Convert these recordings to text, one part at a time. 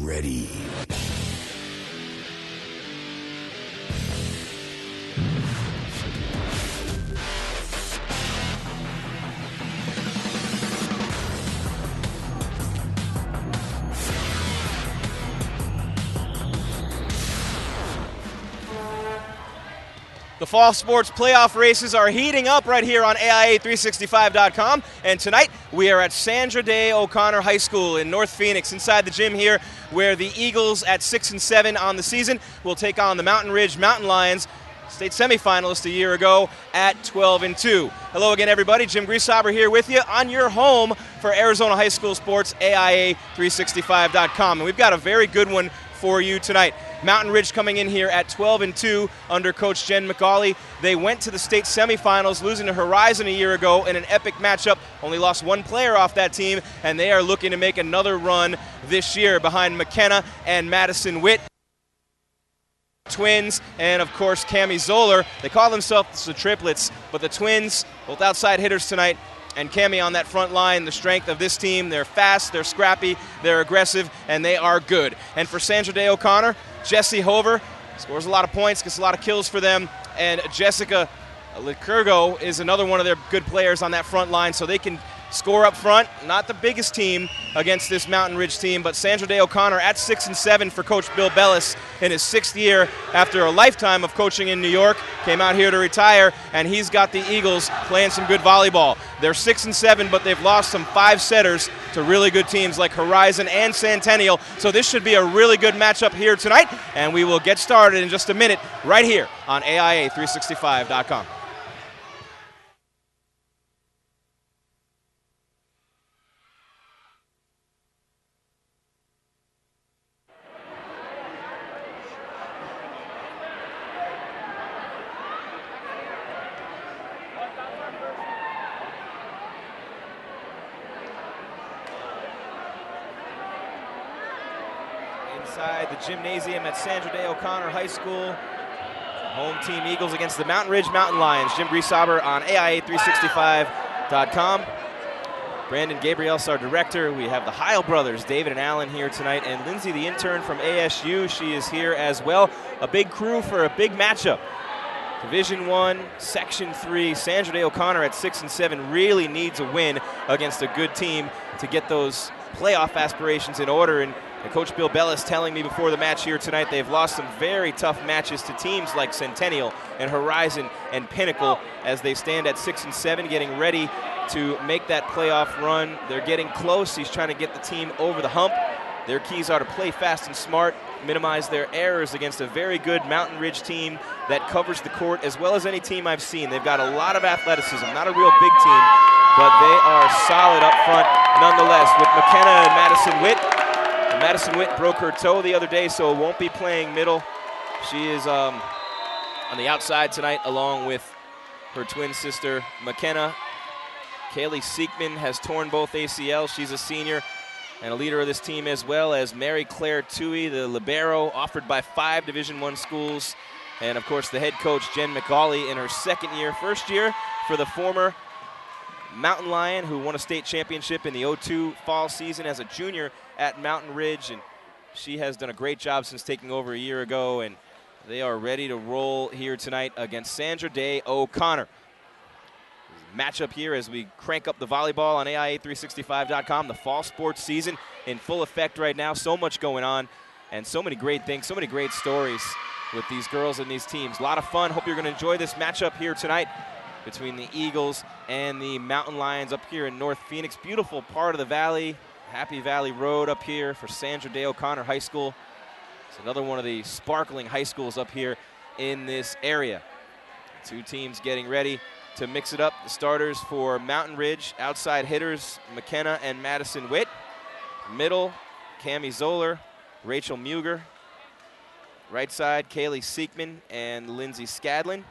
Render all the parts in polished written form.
ready. The fall sports playoff races are heating up right here on AIA365.com, and tonight we are at Sandra Day O'Connor High School in North Phoenix, inside the gym here, where the Eagles at 6-7 on the season will take on the Mountain Ridge Mountain Lions, state semifinalists a year ago, at 12-2. Hello again, everybody. Jim Griesaber here with you on your home for Arizona high school sports, AIA365.com, and we've got a very good one for you tonight. Mountain Ridge coming in here at 12-2 under Coach Jen McCauley. They went to the state semifinals, losing to Horizon a year ago in an epic matchup. Only lost one player off that team, and they are looking to make another run this year behind McKenna and Madison Witt. Twins, and of course Cami Zoller. They call themselves the triplets, but the twins, both outside hitters tonight, and Cami on that front line, the strength of this team. They're fast, they're scrappy, they're aggressive, and they are good. And for Sandra Day O'Connor, Jessie Hover scores a lot of points, gets a lot of kills for them, and Jessica Licurgo is another one of their good players on that front line, so they can score up front. Not the biggest team against this Mountain Ridge team, but Sandra Day O'Connor at 6-7 for Coach Bill Bellis in his 6th year after a lifetime of coaching in New York. Came out here to retire, and he's got the Eagles playing some good volleyball. They're 6-7, but they've lost some 5-setters to really good teams like Horizon and Centennial, so this should be a really good matchup here tonight, and we will get started in just a minute right here on AIA365.com. Inside the gymnasium at Sandra Day O'Connor High School. Home team Eagles against the Mountain Ridge Mountain Lions. Jim Griesaber on AIA365.com. Brandon Gabriel's our director. We have the Heil brothers, David and Alan, here tonight, and Lindsay, the intern from ASU, she is here as well. A big crew for a big matchup. Division I, Section 3, Sandra Day O'Connor at 6-7 really needs a win against a good team to get those playoff aspirations in order. And Coach Bill Bellis telling me before the match here tonight they've lost some very tough matches to teams like Centennial and Horizon and Pinnacle as they stand at 6-7, getting ready to make that playoff run. They're getting close. He's trying to get the team over the hump. Their keys are to play fast and smart, minimize their errors against a very good Mountain Ridge team that covers the court as well as any team I've seen. They've got a lot of athleticism, not a real big team, but they are solid up front nonetheless with McKenna and Madison Witt. Madison Witt broke her toe the other day, so won't be playing middle. She is on the outside tonight along with her twin sister, McKenna. Kaylee Siekman has torn both ACLs. She's a senior and a leader of this team, as well as Mary Claire Toohey, the libero, offered by 5 Division I schools. And, of course, the head coach, Jen McCauley, in her 2nd year, 1st year for the former Mountain Lion, who won a state championship in the 02 fall season as a junior at Mountain Ridge, and she has done a great job since taking over a year ago, and they are ready to roll here tonight against Sandra Day O'Connor. Matchup here as we crank up the volleyball on AIA365.com. The fall sports season in full effect right now. So much going on and so many great things, so many great stories with these girls and these teams. A lot of fun. Hope you're going to enjoy this matchup here tonight between the Eagles and the Mountain Lions up here in North Phoenix. Beautiful part of the valley. Happy Valley Road up here for Sandra Day O'Connor High School. It's another one of the sparkling high schools up here in this area. 2 teams getting ready to mix it up. The starters for Mountain Ridge, outside hitters, McKenna and Madison Witt. Middle, Cami Zoller, Rachel Muger. Right side, Kaylee Siekman and Lindsay Scadlin.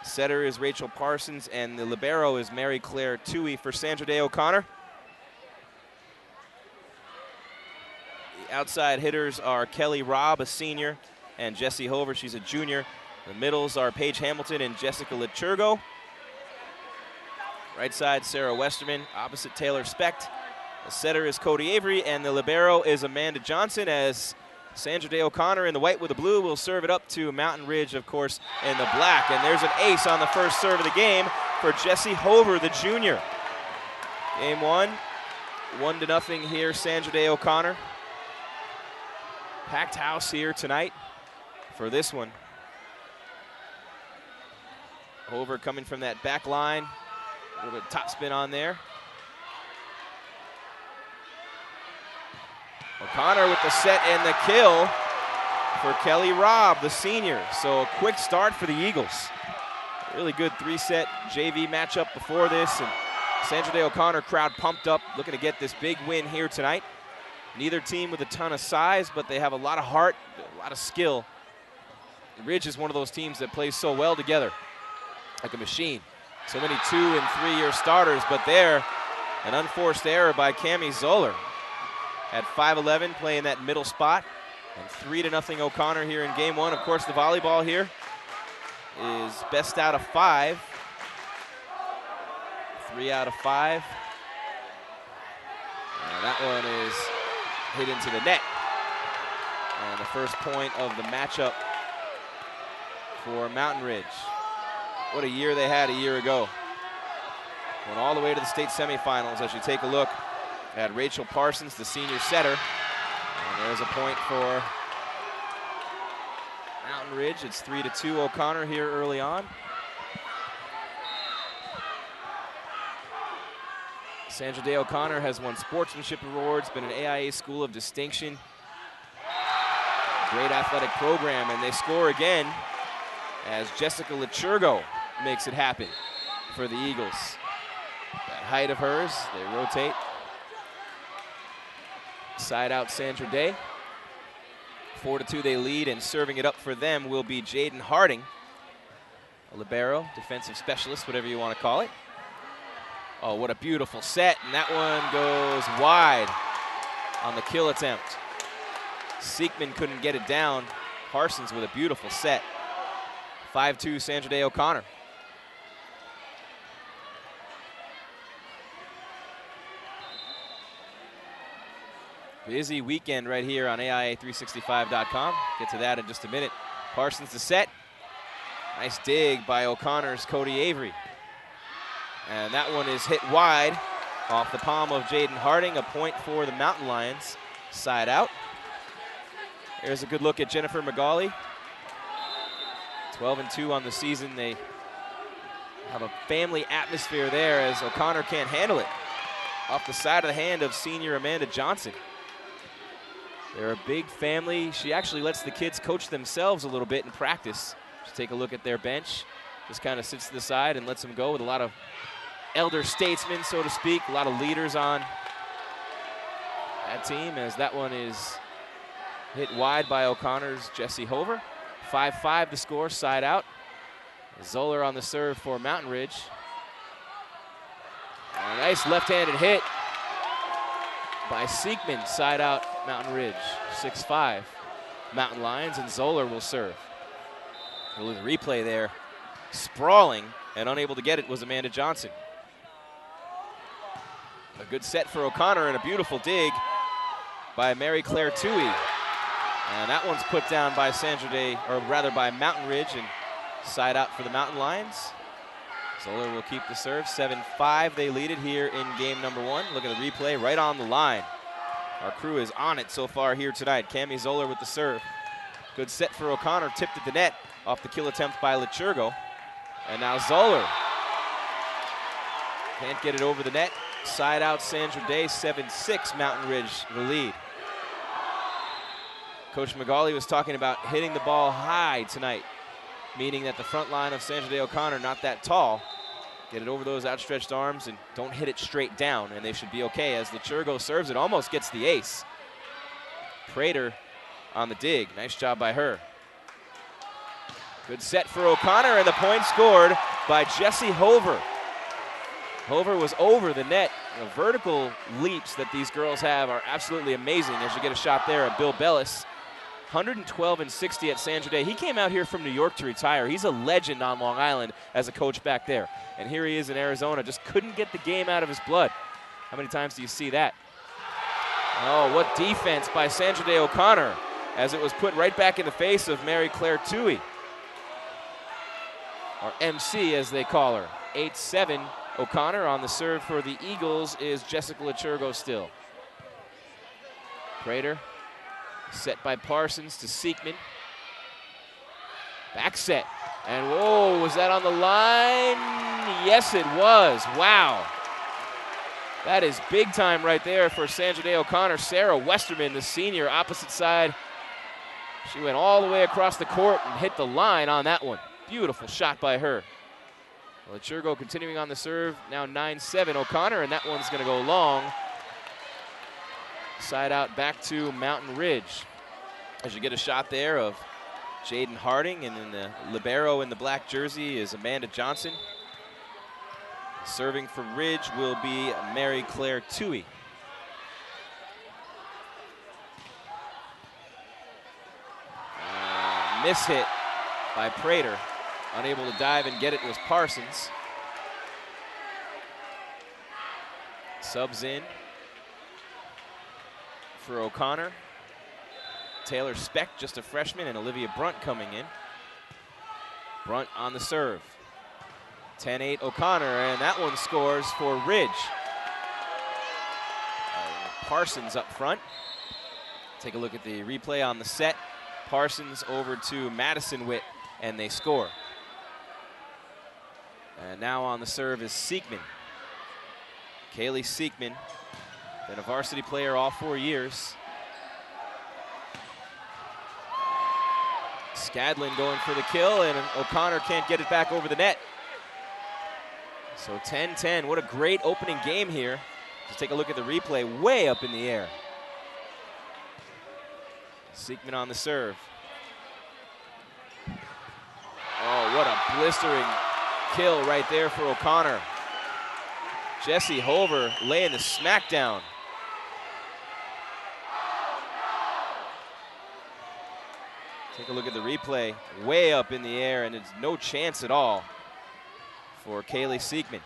Setter is Rachel Parsons, and the libero is Mary Claire Toohey for Sandra Day O'Connor. The outside hitters are Kelly Robb, a senior, and Jessie Hover, she's a junior. The middles are Paige Hamilton and Jessica Licurgo. Right side, Sarah Westerman, opposite Taylor Specht. The setter is Cody Avery, and the libero is Amanda Johnson, as Sandra Day O'Connor in the white with the blue will serve it up to Mountain Ridge, of course, in the black. And there's an ace on the first serve of the game for Jessie Hover, the junior. Game 1, 1-0 here, Sandra Day O'Connor. Packed house here tonight for this one. Hover coming from that back line. A little bit of topspin on there. O'Connor with the set and the kill for Kelly Robb, the senior. So a quick start for the Eagles. Really good 3-set JV matchup before this, and Sandra Day O'Connor crowd pumped up, looking to get this big win here tonight. Neither team with a ton of size, but they have a lot of heart, a lot of skill. Ridge is one of those teams that plays so well together, like a machine. So many 2- and 3-year starters, but there, an unforced error by Cami Zoller. At 5'11", playing that middle spot. And 3-0 O'Connor here in game 1. Of course, the volleyball here is best out of 5. 3 out of 5. And that one is hit into the net. And the first point of the matchup for Mountain Ridge. What a year they had a year ago. Went all the way to the state semifinals. As you take a look at Rachel Parsons, the senior setter. And there's a point for Mountain Ridge. It's 3-2 O'Connor here early on. Sandra Day O'Connor has won sportsmanship awards, been an AIA School of Distinction. Great athletic program, and they score again as Jessica Lichurgo makes it happen for the Eagles. That height of hers, they rotate. Side out Sandra Day. 4-2 they lead, and serving it up for them will be Jaden Harding, a libero, defensive specialist, whatever you want to call it. Oh, what a beautiful set, and that one goes wide on the kill attempt. Seekman couldn't get it down. Parsons with a beautiful set. 5-2 Sandra Day O'Connor. Busy weekend right here on AIA365.com. Get to that in just a minute. Parsons the set. Nice dig by O'Connor's Cody Avery. And that one is hit wide off the palm of Jaden Harding. A point for the Mountain Lions. Side out. There's a good look at Jennifer Magali. 12-2 on the season. They have a family atmosphere there as O'Connor can't handle it. Off the side of the hand of senior Amanda Johnson. They're a big family. She actually lets the kids coach themselves a little bit in practice. Just take a look at their bench. Just kind of sits to the side and lets them go with a lot of elder statesmen, so to speak. A lot of leaders on that team, as that one is hit wide by O'Connor's Jessie Hover. 5-5 the score, side out. Zoller on the serve for Mountain Ridge. A nice left-handed hit by Seekman, side out Mountain Ridge. 6-5 Mountain Lions, and Zoller will serve. A little replay there. Sprawling and unable to get it was Amanda Johnson. A good set for O'Connor and a beautiful dig by Mary Claire Toohey. And that one's put down by Sandra Day, or rather by Mountain Ridge, and side out for the Mountain Lions. Zoller will keep the serve. 7-5 they lead it here in game number 1. Look at the replay, right on the line. Our crew is on it so far here tonight. Cami Zoller with the serve. Good set for O'Connor, tipped at the net off the kill attempt by Lichurgo. And now Zoller can't get it over the net. Side out Sandra Day, 7-6 Mountain Ridge the lead. Coach Magali was talking about hitting the ball high tonight, meaning that the front line of Sandra Day O'Connor not that tall. Get it over those outstretched arms and don't hit it straight down, and they should be okay as Lichurgo serves it, almost gets the ace. Prater on the dig, nice job by her. Good set for O'Connor, and the point scored by Jessie Hover. Hover was over the net. The vertical leaps that these girls have are absolutely amazing, as you get a shot there at Bill Bellis. 112-60 at Sandra Day. He came out here from New York to retire. He's a legend on Long Island as a coach back there. And here he is in Arizona, just couldn't get the game out of his blood. How many times do you see that? Oh, what defense by Sandra Day O'Connor, as it was put right back in the face of Mary Claire Toohey, or MC as they call her. 8-7 O'Connor. On the serve for the Eagles is Jessica Liturgo still. Prater set by Parsons to Seekman. Back set. And whoa, was that on the line? Yes, it was. Wow. That is big time right there for Sandra Day O'Connor. Sarah Westerman, the senior, opposite side. She went all the way across the court and hit the line on that one. Beautiful shot by her. Liturgo continuing on the serve. Now 9-7 O'Connor, and that one's going to go long. Side out back to Mountain Ridge. As you get a shot there of Jaden Harding, and then the libero in the black jersey is Amanda Johnson. Serving for Ridge will be Mary Claire Toohey. Miss hit by Prater. Unable to dive and get it was Parsons. Subs in for O'Connor. Taylor Speck, just a freshman, and Olivia Brunt coming in. Brunt on the serve. 10-8 O'Connor, and that one scores for Ridge. Parsons up front. Take a look at the replay on the set. Parsons over to Madison Witt, and they score. And now on the serve is Seekman. Kaylee Seekman, been a varsity player all 4 years. Scadlin going for the kill, and O'Connor can't get it back over the net. So 10-10, what a great opening game here. Just take a look at the replay, way up in the air. Seekman on the serve. Oh, what a blistering kill right there for O'Connor. Jessie Hover laying the smackdown. Take a look at the replay, way up in the air, and it's no chance at all for Kaylee Seekman.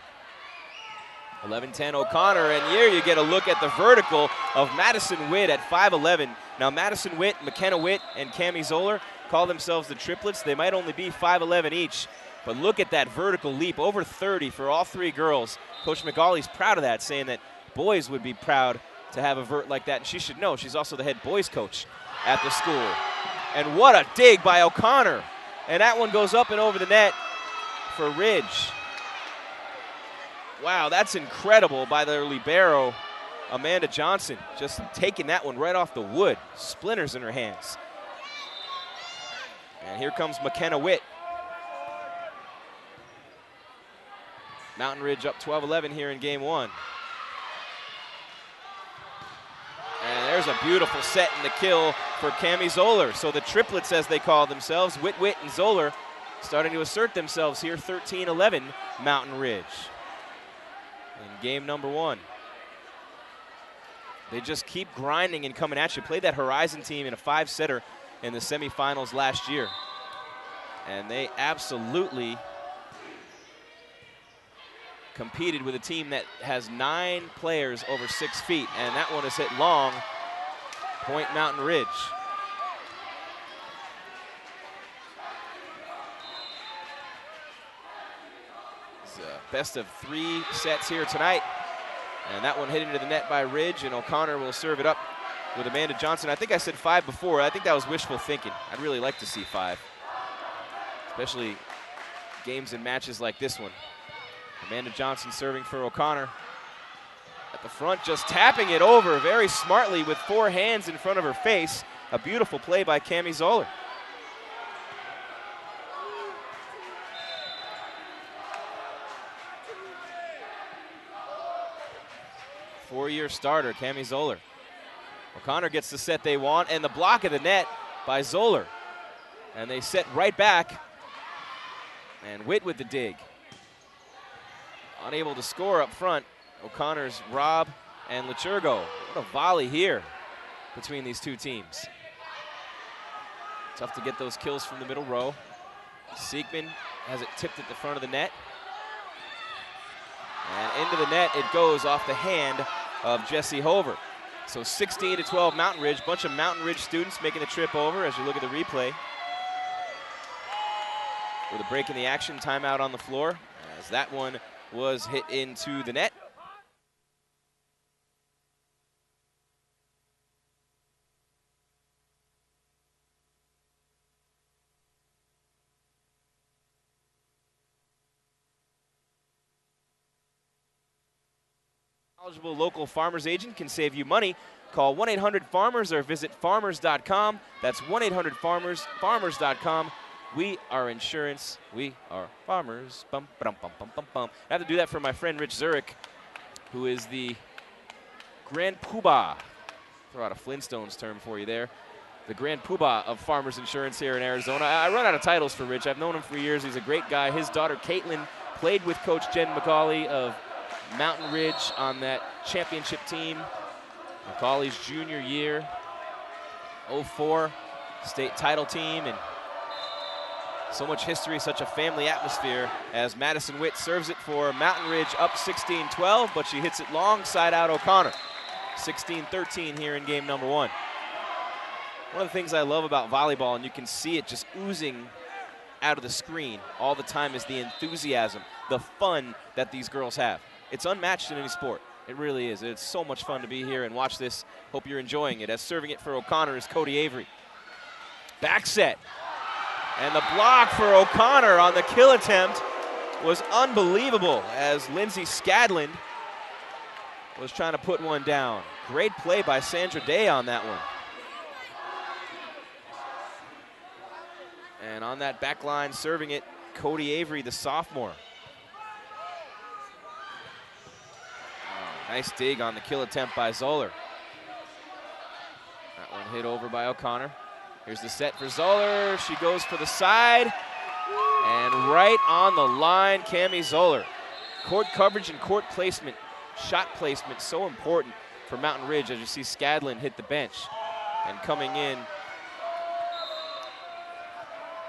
11-10 O'Connor, and here you get a look at the vertical of Madison Witt at 5'11". Now Madison Witt, McKenna Witt, and Cami Zoller call themselves the triplets. They might only be 5'11" each, but look at that vertical leap, over 30 for all three girls. Coach McGawley's proud of that, saying that boys would be proud to have a vert like that, and she should know. She's also the head boys coach at the school. And what a dig by O'Connor. And that one goes up and over the net for Ridge. Wow, that's incredible by their libero, Amanda Johnson, just taking that one right off the wood. Splinters in her hands. And here comes McKenna Witt. Mountain Ridge up 12-11 here in game one. And there's a beautiful set and the kill for Cami Zoller. So the triplets, as they call themselves, Witt, and Zoller, starting to assert themselves here, 13-11 Mountain Ridge. In game number one. They just keep grinding and coming at you. Played that Horizon team in a 5-setter in the semifinals last year. And they absolutely competed with a team that has 9 players over 6 feet, and that one is hit long. Point Mountain Ridge. It's a best of 3 sets here tonight, and that one hit into the net by Ridge, and O'Connor will serve it up with Amanda Johnson. I think I said 5 before. I think that was wishful thinking. I'd really like to see 5, especially games and matches like this one. Amanda Johnson serving for O'Connor. At the front, just tapping it over very smartly with 4 hands in front of her face. A beautiful play by Cami Zoller. Four-year starter, Cami Zoller. O'Connor gets the set they want, and the block of the net by Zoller. And they set right back. And Witt with the dig. Unable to score up front. O'Connor's Rob and Liturgo. What a volley here between these two teams. Tough to get those kills from the middle row. Seekman has it tipped at the front of the net. And into the net it goes off the hand of Jessie Hover. So 16-12 Mountain Ridge. Bunch of Mountain Ridge students making the trip over as you look at the replay. With a break in the action, timeout on the floor as that one was hit into the net. Eligible local farmers agent can save you money. Call 1-800-FARMERS or visit farmers.com. That's 1-800-FARMERS, farmers.com. We are insurance. We are farmers. Bum, bum, bum, bum, bum, bum. I have to do that for my friend Rich Zurich, who is the Grand Poobah. Throw out a Flintstones term for you there. The Grand Poobah of Farmers Insurance here in Arizona. I run out of titles for Rich. I've known him for years. He's a great guy. His daughter, Caitlin, played with Coach Jen McCauley of Mountain Ridge on that championship team. McCauley's junior year, 04 state title team, and so much history, such a family atmosphere as Madison Witt serves it for Mountain Ridge up 16-12, but she hits it long side out O'Connor. 16-13 here in game number one. One of the things I love about volleyball, and you can see it just oozing out of the screen all the time, is the enthusiasm, the fun that these girls have. It's unmatched in any sport. It really is. It's so much fun to be here and watch this. Hope you're enjoying it. As serving it for O'Connor is Cody Avery. Back set. And the block for O'Connor on the kill attempt was unbelievable as Lindsay Scadland was trying to put one down. Great play by Sandra Day on that one. And on that back line, serving it, Cody Avery, the sophomore. Nice dig on the kill attempt by Zoller. That one hit over by O'Connor. Here's the set for Zoller. She goes for the side. And right on the line, Cami Zoller. Court coverage and court placement, shot placement, so important for Mountain Ridge as you see Scadland hit the bench. And coming in,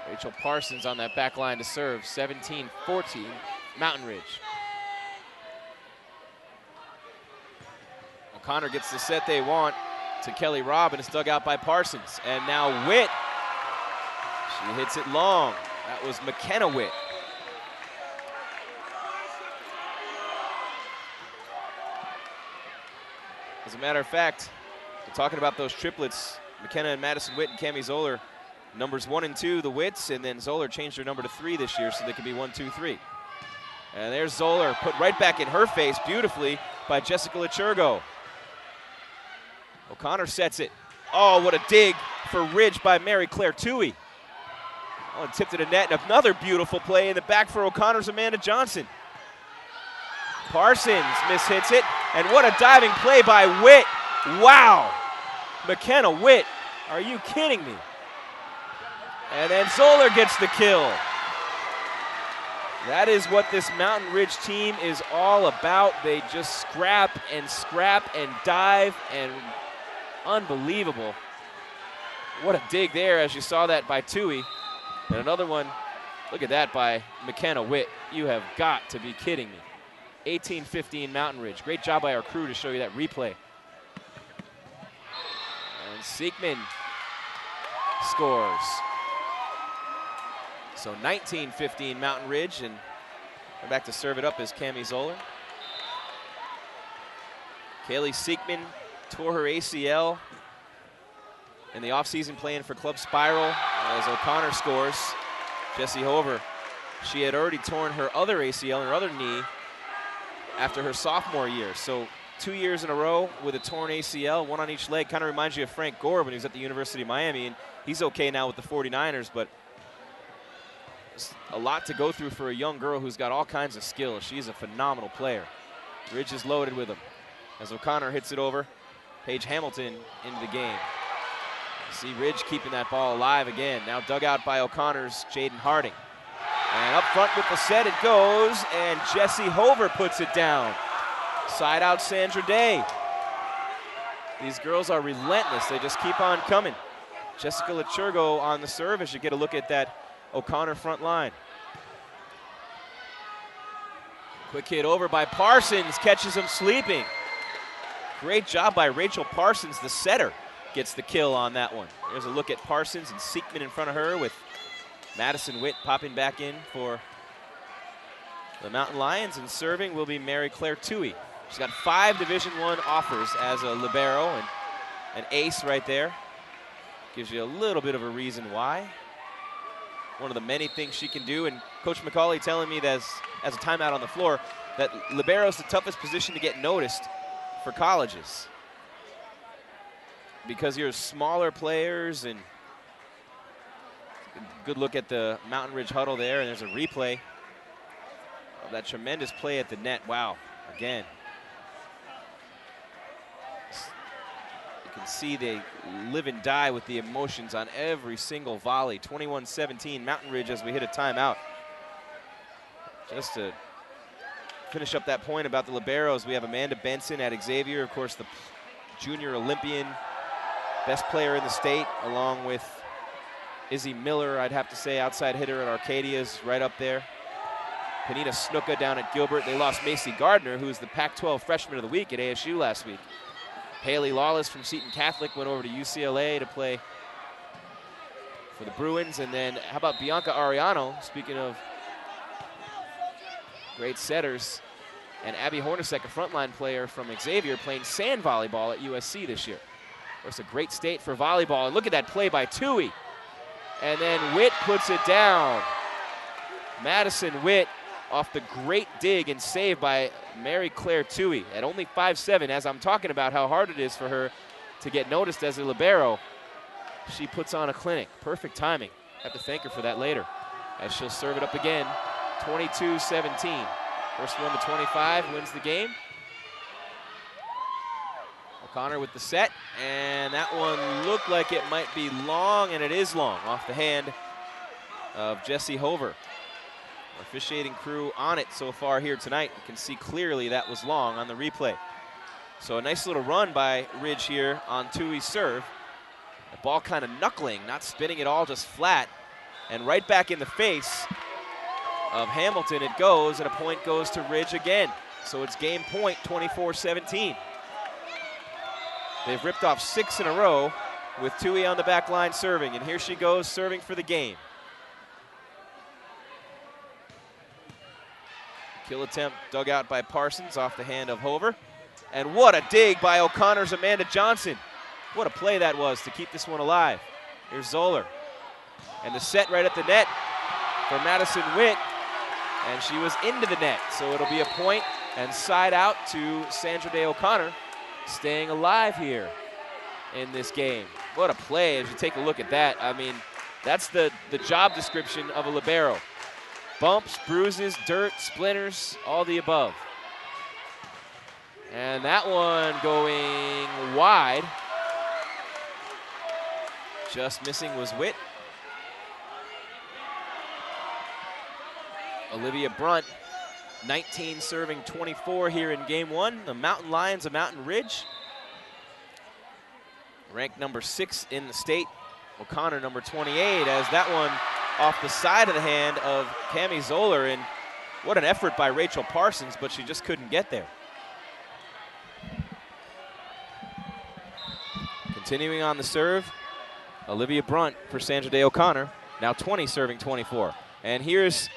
Rachel Parsons on that back line to serve. 17-14, Mountain Ridge. O'Connor gets the set they want to Kelly Robb, and it's dug out by Parsons. And now Witt, she hits it long. That was McKenna Witt. As a matter of fact, we're talking about those triplets, McKenna and Madison Witt and Cami Zoller, numbers 1 and 2, the Witts, and then Zoller changed her number to 3 this year so they can be 1, 2, 3. And there's Zoller, put right back in her face beautifully by Jessica Lachurgo. O'Connor sets it. Oh, what a dig for Ridge by Mary Claire Toohey. Oh, and tipped to the net, and another beautiful play in the back for O'Connor's Amanda Johnson. Parsons mishits it, and what a diving play by Witt. Wow. McKenna Witt, are you kidding me? And then Zoller gets the kill. That is what this Mountain Ridge team is all about. They just scrap and dive, and unbelievable. What a dig there, as you saw that by Toohey. And another one, look at that by McKenna Witt. You have got to be kidding me. 18-15 Mountain Ridge. Great job by our crew to show you that replay. And Siekman scores. So 19-15 Mountain Ridge, and we're back to serve it up as Cami Zoller. Kaylee Siekman tore her ACL in the offseason playing for Club Spiral as O'Connor scores. Jessie Hover, she had already torn her other ACL in her other knee after her sophomore year. So 2 years in a row with a torn ACL, one on each leg. Kind of reminds you of Frank Gore when he was at the University of Miami, and he's okay now with the 49ers, but it's a lot to go through for a young girl who's got all kinds of skills. She's a phenomenal player. Ridge is loaded with them as O'Connor hits it over. Paige Hamilton into the game. See Ridge keeping that ball alive again. Now dug out by O'Connor's Jaden Harding. And up front with the set it goes, and Jessie Hover puts it down. Side out Sandra Day. These girls are relentless. They just keep on coming. Jessica Lachurgo on the serve as you get a look at that O'Connor front line. Quick hit over by Parsons, catches him sleeping. Great job by Rachel Parsons, the setter, gets the kill on that one. There's a look at Parsons and Seekman in front of her with Madison Witt popping back in for the Mountain Lions, and serving will be Mary Claire Toohey. She's got 5 Division I offers as a libero and an ace right there. Gives you a little bit of a reason why. One of the many things she can do, and Coach McCauley telling me that as a timeout on the floor, that libero is the toughest position to get noticed for colleges. Because you're smaller players, and good look at the Mountain Ridge huddle there, and there's a replay of that tremendous play at the net. Wow, again. You can see they live and die with the emotions on every single volley. 21-17, Mountain Ridge as we hit a timeout. Just to finish up that point about the liberos, we have Amanda Benson at Xavier, of course, the junior Olympian, best player in the state, along with Izzy Miller, I'd have to say, outside hitter at Arcadia's right up there. Panita Snuka down at Gilbert. They lost Macy Gardner, who's the Pac-12 Freshman of the Week at ASU last week. Haley Lawless from Seton Catholic went over to UCLA to play for the Bruins. And then how about Bianca Ariano, speaking of great setters, and Abby Hornacek, a frontline player from Xavier, playing sand volleyball at USC this year. Of course, a great state for volleyball. And look at that play by Toohey. And then Witt puts it down. Madison Witt off the great dig and save by Mary Claire Toohey at only 5'7", as I'm talking about how hard it is for her to get noticed as a libero. She puts on a clinic. Perfect timing. Have to thank her for that later, as she'll serve it up again. 22-17. First one to 25 wins the game. O'Connor with the set, and that one looked like it might be long, and it is long, off the hand of Jessie Hover. Our officiating crew on it so far here tonight. You can see clearly that was long on the replay. So a nice little run by Ridge here on Toohey's serve. The ball kind of knuckling, not spinning at all, just flat, and right back in the face of Hamilton it goes, and a point goes to Ridge again. So it's game point, 24-17. They've ripped off 6 in a row with Toohey on the back line serving, and here she goes serving for the game. Kill attempt dug out by Parsons off the hand of Hover. And what a dig by O'Connor's Amanda Johnson. What a play that was to keep this one alive. Here's Zoller. And the set right at the net for Madison Witt. And she was into the net, so it'll be a point and side out to Sandra Day O'Connor, staying alive here in this game. What a play as you take a look at that. I mean, that's the job description of a libero. Bumps, bruises, dirt, splinters, all the above. And that one going wide. Just missing was Witt. Olivia Brunt, 19 serving 24 here in game one. The Mountain Lions of Mountain Ridge, ranked number 6 in the state. O'Connor number 28, as that one off the side of the hand of Cami Zoller. And what an effort by Rachel Parsons, but she just couldn't get there. Continuing on the serve, Olivia Brunt for Sandra Day O'Connor, now 20 serving 24. And here's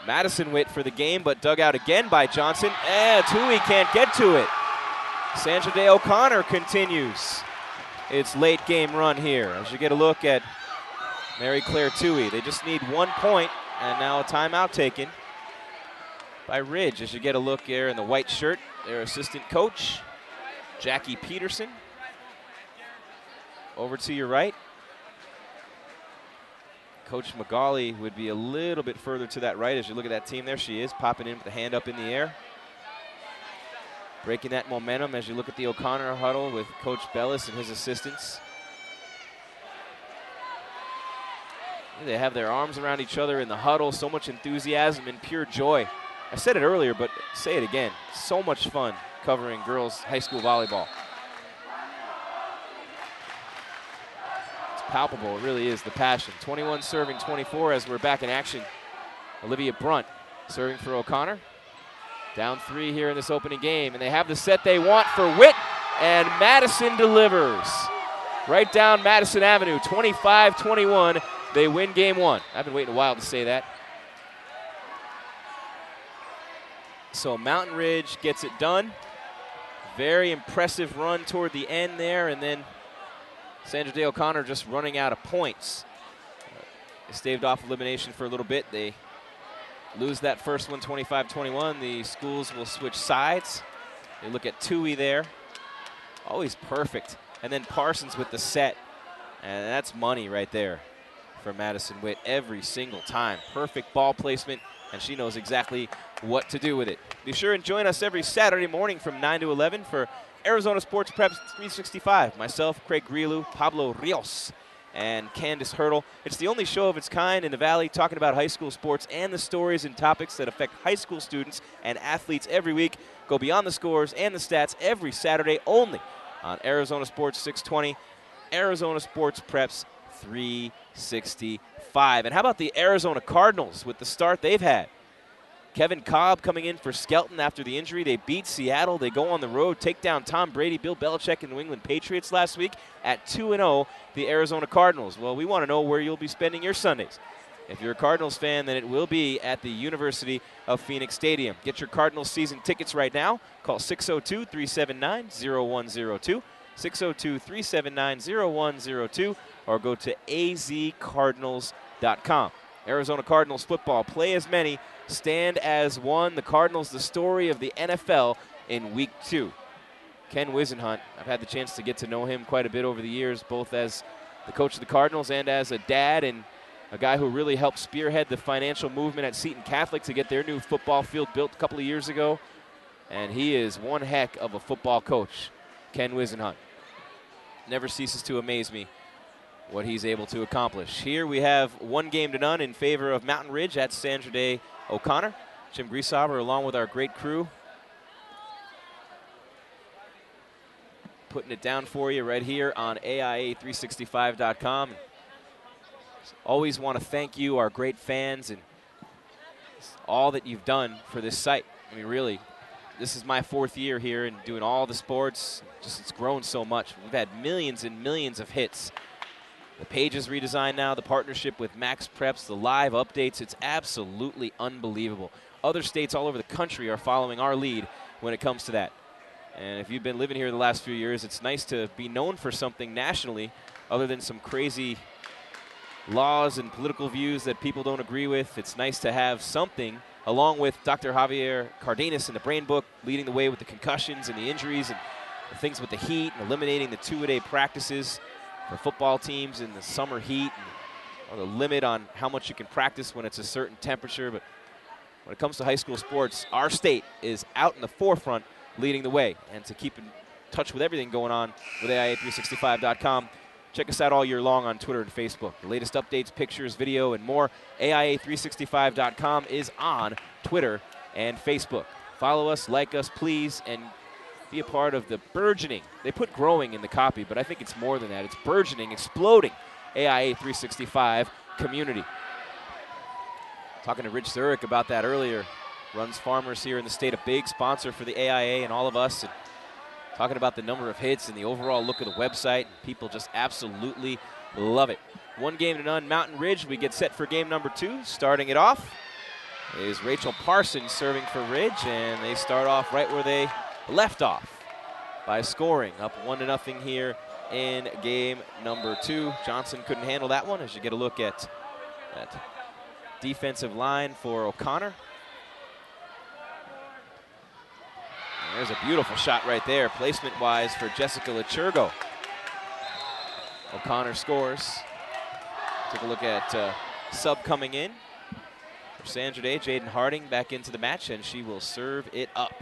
Madison Witt for the game, but dug out again by Johnson. And Toohey can't get to it. Sandra Day O'Connor continues its late game run here. As you get a look at Mary Claire Toohey, they just need 1 point, and now a timeout taken by Ridge. As you get a look here in the white shirt, their assistant coach, Jackie Peterson. Over to your right, Coach Magali would be a little bit further to that right. As you look at that team, there she is, popping in with the hand up in the air. Breaking that momentum as you look at the O'Connor huddle with Coach Bellis and his assistants. They have their arms around each other in the huddle, so much enthusiasm and pure joy. I said it earlier, but say it again. So much fun covering girls high school volleyball. It's palpable, it really is, the passion. 21 serving 24 as we're back in action. Olivia Brunt serving for O'Connor. Down 3 here in this opening game, and they have the set they want for Witt, and Madison delivers. Right down Madison Avenue, 25-21. They win game 1. I've been waiting a while to say that. So Mountain Ridge gets it done. Very impressive run toward the end there, and then Sandra Day O'Connor just running out of points. They staved off elimination for a little bit. They lose that first one, 25-21. The schools will switch sides. They look at Tui there. Always perfect. And then Parsons with the set. And that's money right there for Madison Witt every single time. Perfect ball placement, and she knows exactly what to do with it. Be sure and join us every Saturday morning from 9 to 11 for Arizona Sports Preps 365. Myself, Craig Grilu, Pablo Rios, and Candace Hurdle. It's the only show of its kind in the Valley talking about high school sports and the stories and topics that affect high school students and athletes every week. Go beyond the scores and the stats every Saturday only on Arizona Sports 620, Arizona Sports Preps 365. And how about the Arizona Cardinals with the start they've had? Kevin Cobb coming in for Skelton after the injury. They beat Seattle. They go on the road, take down Tom Brady, Bill Belichick, and the New England Patriots last week at 2-0, the Arizona Cardinals. Well, we want to know where you'll be spending your Sundays. If you're a Cardinals fan, then it will be at the University of Phoenix Stadium. Get your Cardinals season tickets right now. Call 602-379-0102, 602-379-0102, or go to azcardinals.com. Arizona Cardinals football. Play as many, stand as one. The Cardinals, the story of the NFL in Week 2. Ken Wisenhunt, I've had the chance to get to know him quite a bit over the years, both as the coach of the Cardinals and as a dad, and a guy who really helped spearhead the financial movement at Seton Catholic to get their new football field built a couple of years ago. And he is one heck of a football coach, Ken Wisenhunt. Never ceases to amaze me what he's able to accomplish. Here we have 1-0 in favor of Mountain Ridge at Sandra Day O'Connor. Jim Griesaber along with our great crew putting it down for you right here on AIA365.com. Always want to thank you, our great fans, and all that you've done for this site. I mean, really, this is my 4th year here and doing all the sports. It's grown so much. We've had millions and millions of hits. The page is redesigned now, the partnership with Max Preps, the live updates. It's absolutely unbelievable. Other states all over the country are following our lead when it comes to that. And if you've been living here the last few years, it's nice to be known for something nationally other than some crazy laws and political views that people don't agree with. It's nice to have something, along with Dr. Javier Cardenas in the Brain Book, leading the way with the concussions and the injuries and the things with the heat and eliminating the 2-a-day practices for football teams in the summer heat, and the limit on how much you can practice when it's a certain temperature. But when it comes to high school sports, our state is out in the forefront leading the way. And to keep in touch with everything going on with AIA365.com, check us out all year long on Twitter and Facebook. The latest updates, pictures, video, and more. AIA365.com is on Twitter and Facebook. Follow us, like us, please, and be a part of the burgeoning. They put growing in the copy, but I think it's more than that. It's burgeoning, exploding AIA 365 community. Talking to Rich Zurich about that earlier. Runs farmers here in the state, a big sponsor for the AIA and all of us. And talking about the number of hits and the overall look of the website. People just absolutely love it. 1-0 Mountain Ridge. We get set for game number 2. Starting it off is Rachel Parsons serving for Ridge, and they start off right where they left off by scoring up 1-0 here in game number 2. Johnson couldn't handle that one as you get a look at that defensive line for O'Connor. And there's a beautiful shot right there, placement-wise for Jessica Lechurgo. O'Connor scores. Take a look at sub coming in for Sandra Day. Jaden Harding back into the match, and she will serve it up.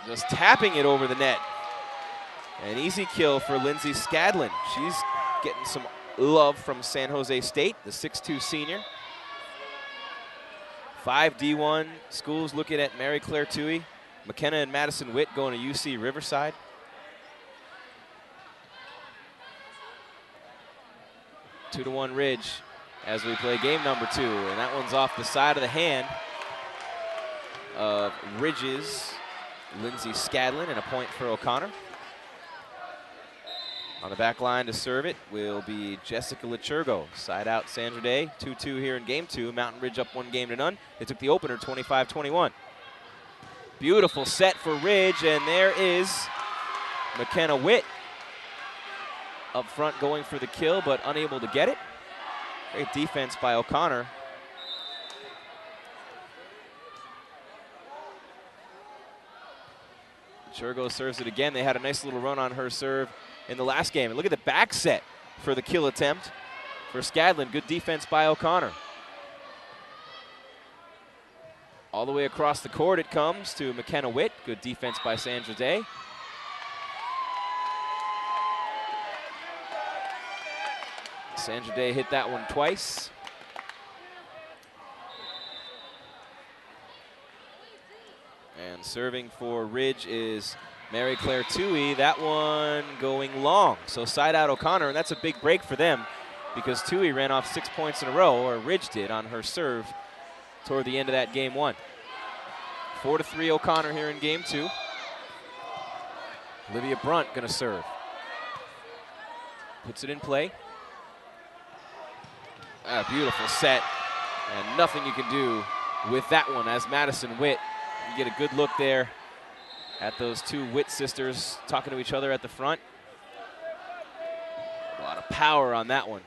Just tapping it over the net. An easy kill for Lindsay Scadlin. She's getting some love from San Jose State, the 6'2 senior. 5 D1 schools looking at Mary Claire Tui. McKenna and Madison Witt going to UC Riverside. 2-1 Ridge as we play game number 2. And that one's off the side of the hand of Ridge's Lindsay Scadlin, and a point for O'Connor. On the back line to serve it will be Jessica Lichurgo. Side out Sandra Day. 2-2 here in game 2. Mountain Ridge up 1-0. They took the opener 25-21. Beautiful set for Ridge, and there is McKenna Witt up front going for the kill, but unable to get it. Great defense by O'Connor. Lichurgo serves it again. They had a nice little run on her serve in the last game. And look at the back set for the kill attempt for Scadlin. Good defense by O'Connor. All the way across the court it comes to McKenna Witt. Good defense by Sandra Day. Sandra Day hit that one twice. And serving for Ridge is Mary Claire Toohey. That one going long. So side out O'Connor, and that's a big break for them because Toohey ran off 6 points in a row, or Ridge did, on her serve toward the end of that game 1. 4-3 O'Connor here in game 2. Olivia Brunt gonna serve. Puts it in play. A beautiful set, and nothing you can do with that one as Madison Witt. You get a good look there at those two Witt sisters talking to each other at the front. A lot of power on that one.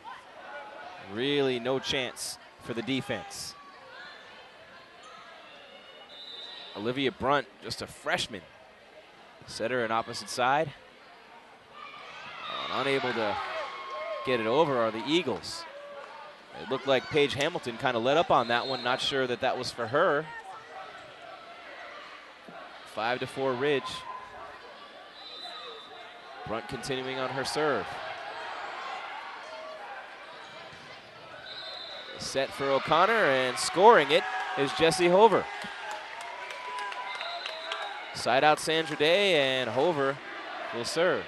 Really no chance for the defense. Olivia Brunt, just a freshman. Setter on opposite side. And unable to get it over are the Eagles. It looked like Paige Hamilton kind of let up on that one. Not sure that that was for her. 5-4 Ridge. Brunt continuing on her serve. Set for O'Connor, and scoring it is Jessie Hover. Side out Sandra Day, and Hover will serve.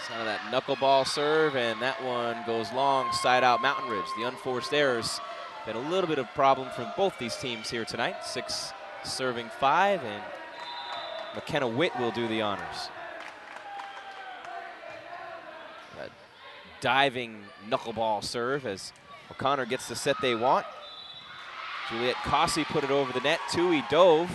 Sound of that knuckleball serve, and that one goes long, side out Mountain Ridge. The unforced errors been a little bit of a problem for both these teams here tonight. 6 serving 5, and McKenna Witt will do the honors. That diving knuckleball serve as O'Connor gets the set they want. Juliette Cossey put it over the net. Toohey dove.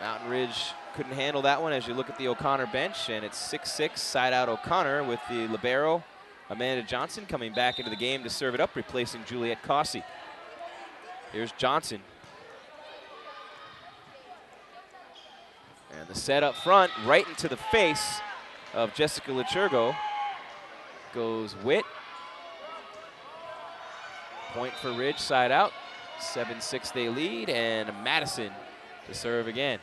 Mountain Ridge couldn't handle that one as you look at the O'Connor bench, and it's 6-6 side out O'Connor with the libero Amanda Johnson coming back into the game to serve it up, replacing Juliette Cossey. Here's Johnson. And the set up front, right into the face of Jessica Lichurgo, goes Witt. Point for Ridge, side out. 7-6 they lead, and Madison to serve again.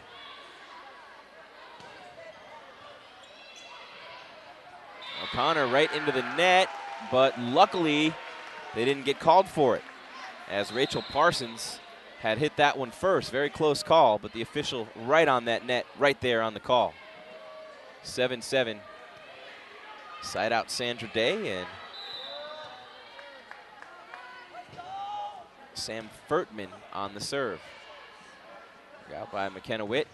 O'Connor right into the net, but luckily they didn't get called for it, as Rachel Parsons had hit that one first. Very close call, but the official right on that net, right there on the call. 7-7. Side out Sandra Day, and Sam Furtman on the serve. Out by McKenna Witt,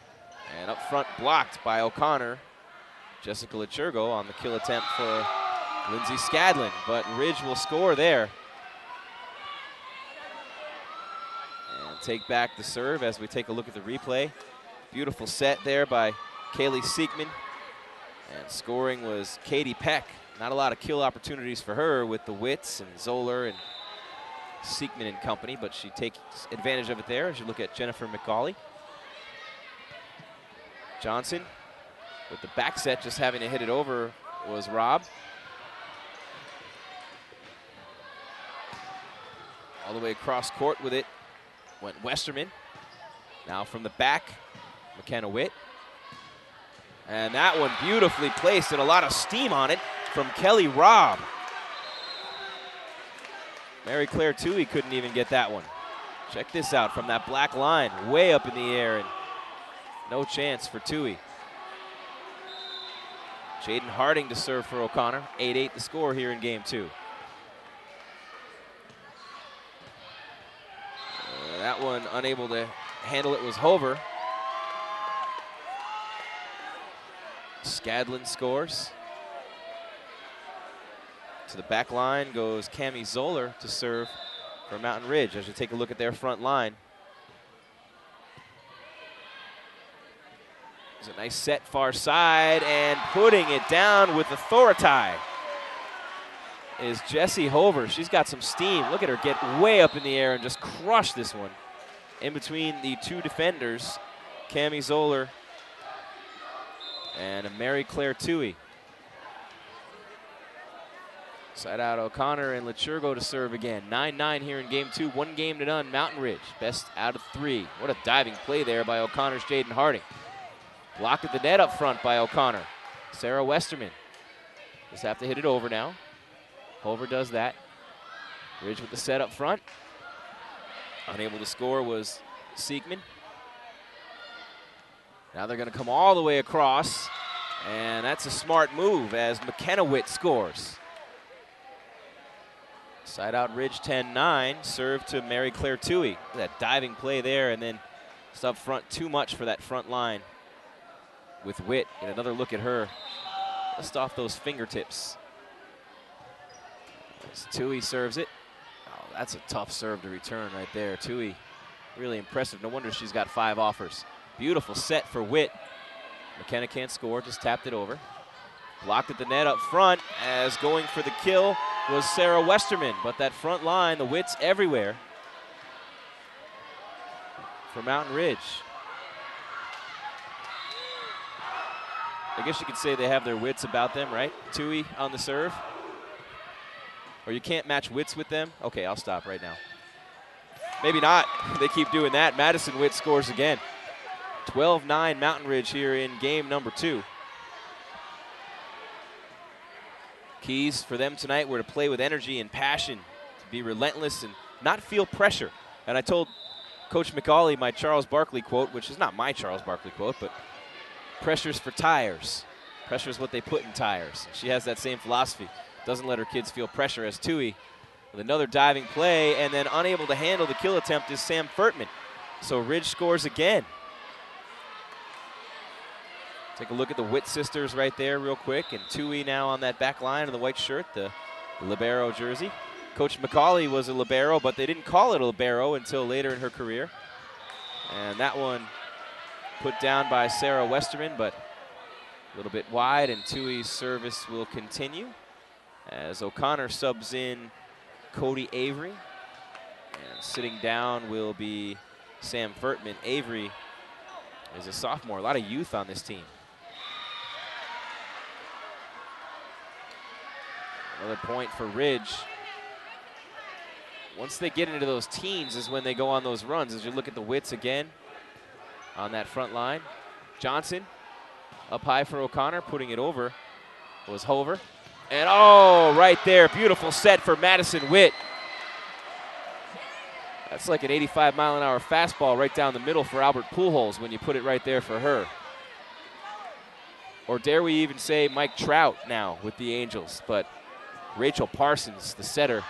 and up front blocked by O'Connor. Jessica Lichurgo on the kill attempt for Lindsay Scadlin, but Ridge will score there. And take back the serve as we take a look at the replay. Beautiful set there by Kaylee Siekman. And scoring was Katie Peck. Not a lot of kill opportunities for her with the Witts and Zoller and Siekman and company, but she takes advantage of it there as you look at Jennifer McCauley. Johnson with the back set, just having to hit it over was Robb. All the way across court with it went Westerman. Now from the back, McKenna Witt. And that one beautifully placed, and a lot of steam on it from Kelly Robb. Mary Claire Toohey couldn't even get that one. Check this out from that black line, way up in the air, and no chance for Tui. Jaden Harding to serve for O'Connor. 8-8 the score here in game 2. That one unable to handle it was Hover. Skadlin scores. To the back line goes Cami Zoller to serve for Mountain Ridge as you take a look at their front line. It's a nice set far side, and putting it down with authority is Jessie Hover. She's got some steam. Look at her get way up in the air and just crush this one in between the two defenders, Cami Zoller and Mary Claire Tui. Side out O'Connor and Lechurgo to serve again. 9-9 here in game 2, 1-0 Mountain Ridge. Best out of 3. What a diving play there by O'Connor's Jaden Harding. Blocked at the net up front by O'Connor. Sarah Westerman. Just have to hit it over now. Hover does that. Ridge with the set up front. Unable to score was Siegman. Now they're going to come all the way across, and that's a smart move as McKenna Witt scores. Side out Ridge 10-9, serve to Mary Claire Tui. That diving play there, and then just up front, too much for that front line with Witt. And another look at her, just off those fingertips. As Tui serves it. Oh, that's a tough serve to return right there. Tui, really impressive. No wonder she's got 5 offers. Beautiful set for Witt. McKenna can't score, just tapped it over. Blocked at the net up front as going for the kill was Sarah Westerman, but that front line, the Witts everywhere for Mountain Ridge. I guess you could say they have their wits about them, right? Tui on the serve. Or you can't match wits with them. Okay, I'll stop right now. Maybe not. They keep doing that. Madison Witt scores again. 12-9 Mountain Ridge here in game number 2. Keys for them tonight were to play with energy and passion, to be relentless and not feel pressure. And I told Coach McCauley my Charles Barkley quote, which is not my Charles Barkley quote, but pressure's for tires. Pressure's what they put in tires. She has that same philosophy. Doesn't let her kids feel pressure as Tui with another diving play, and then unable to handle the kill attempt is Sam Furtman. So Ridge scores again. Take a look at the Witt sisters right there real quick, and Tui now on that back line in the white shirt, the libero jersey. Coach McCauley was a libero, but they didn't call it a libero until later in her career. And that one put down by Sarah Westerman, but a little bit wide, and Tui's service will continue as O'Connor subs in Cody Avery. And sitting down will be Sam Furtman. Avery is a sophomore. A lot of youth on this team. Another point for Ridge. Once they get into those teens is when they go on those runs. As you look at the Witts again on that front line. Johnson up high for O'Connor, putting it over was Hover. And oh, right there, beautiful set for Madison Witt. That's like an 85-mile-an-hour fastball right down the middle for Albert Pujols when you put it right there for her. Or dare we even say Mike Trout now with the Angels, but Rachel Parsons, the setter,